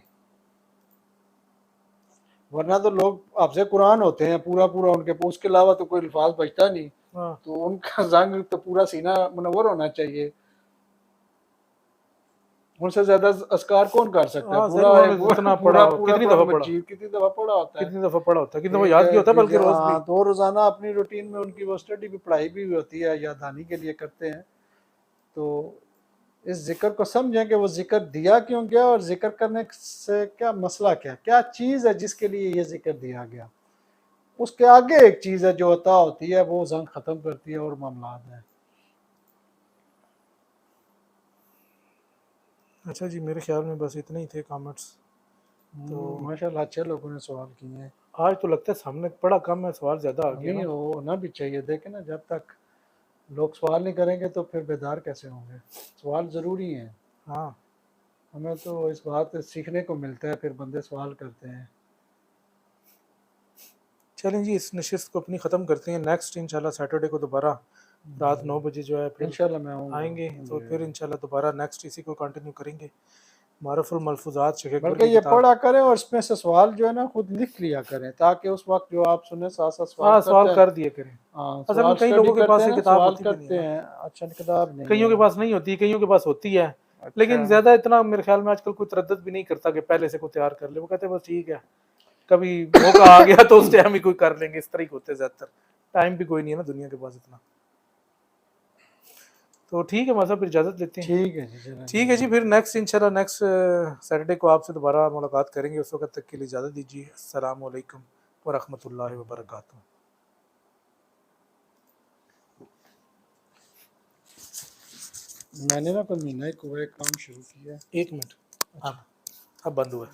वरना तो लोग आपसे कुरान होते हैं पूरा पूरा, उनके उसके अलावा तो कोई अल्फाज बचता नहीं। तो उनका जंग तो पूरा सीना मुनव्वर होना चाहिए। उनसे ज्यादा अस्कार कौन कर सकता है? जितना पूरा पढ़ा हो, पूरा कितनी दफा कुरान पढ़ा, मजीद कितनी दफा पढ़ा होता है, कितनी दफा पढ़ा होता है, कितनी दफा ठीक याद है किया होता है, कि बल्कि रोज भी। हाँ, तो रोजाना अपनी रूटीन में उनकी वो स्टडी भी, पढ़ाई भी होती है, याददानी के लिए करते हैं। तो इस जिक्र को समझें कि वो जिक्र दिया क्यों गया और जिक्र करने से क्या मसला, क्या क्या चीज़ है जिसके लिए ये जिक्र दिया गया। उसके आगे एक चीज़ है जो अता होती है, वो जंग ख़त्म करती है और मामलात है। अच्छा जी, मेरे ख्याल में बस इतने ही थे कमेंट्स। तो माशाल्लाह अच्छे लोगों ने सवाल किए हैं। आज तो लगता है सामने पढ़ा कम है, सवाल ज़्यादा आ गया नहीं, ना। होना भी चाहिए। देखें ना, जब तक लोग सवाल नहीं करेंगे तो फिर बेदार कैसे होंगे? सवाल ज़रूरी हैं। हाँ, हमें तो इस बात से सीखने को मिलता है, फिर बंदे सवाल करते हैं। चलें जी, इस नशिस्त को अपनी ख़त्म करते हैं। नेक्स्ट इंशाल्लाह सैटरडे को दोबारा रात 9 बजे जो है फिर इंशाल्लाह मैं आऊँगा। आएंगे, तो फिर इंशाल्लाह दोबारा नेक्स्ट इसी को कंटिन्यू करेंगे। मारुफुल मलफूजात शेख अकबर बल्कि की ये किताब। पढ़ा करें और इसमें से सवाल जो है ना खुद लिख लिया करें, ताकि उस वक्त जो आप सुने साथ साथ सवाल हाँ, करते सवाल हैं। कर दिए करें। हाँ, असल में सवाल कई स्टडी लोगों के करते पास हैं ये ना, किताब सवाल होती भी नहीं है करते ना, हैं। अच्छा, किताब नहीं कईयों के है। पास नहीं होती, कईयों के पास होती है। अच्छा। लेकिन ज़्यादा इतना मेरे ख्याल में आजकल कोई तरद्दुत भी नहीं करता कि पहले से कोई तैयार कर ले। वो कहते हैं बस ठीक है, कभी मौका आ गया तो उस टाइम ही कोई कर लेंगे, इस तरह ही होते हैं ज़्यादातर। टाइम भी कोई नहीं है ना दुनिया के पास इतना। तो ठीक है, मतलब फिर इजाज़त लेते हैं। ठीक है जी, चलें ठीक है जी, फिर नेक्स्ट इंशाल्लाह नेक्स्ट सैटरडे को आपसे दोबारा मुलाकात करेंगे। उस वक्त तक के लिए इजाज़त दीजिए। अस्सलाम वालेकुम व रहमतुल्लाहि व बरकातहू। मैंने ना कोई महीना एक काम शुरू किया है। 1 मिनट, अब बंद हुआ है।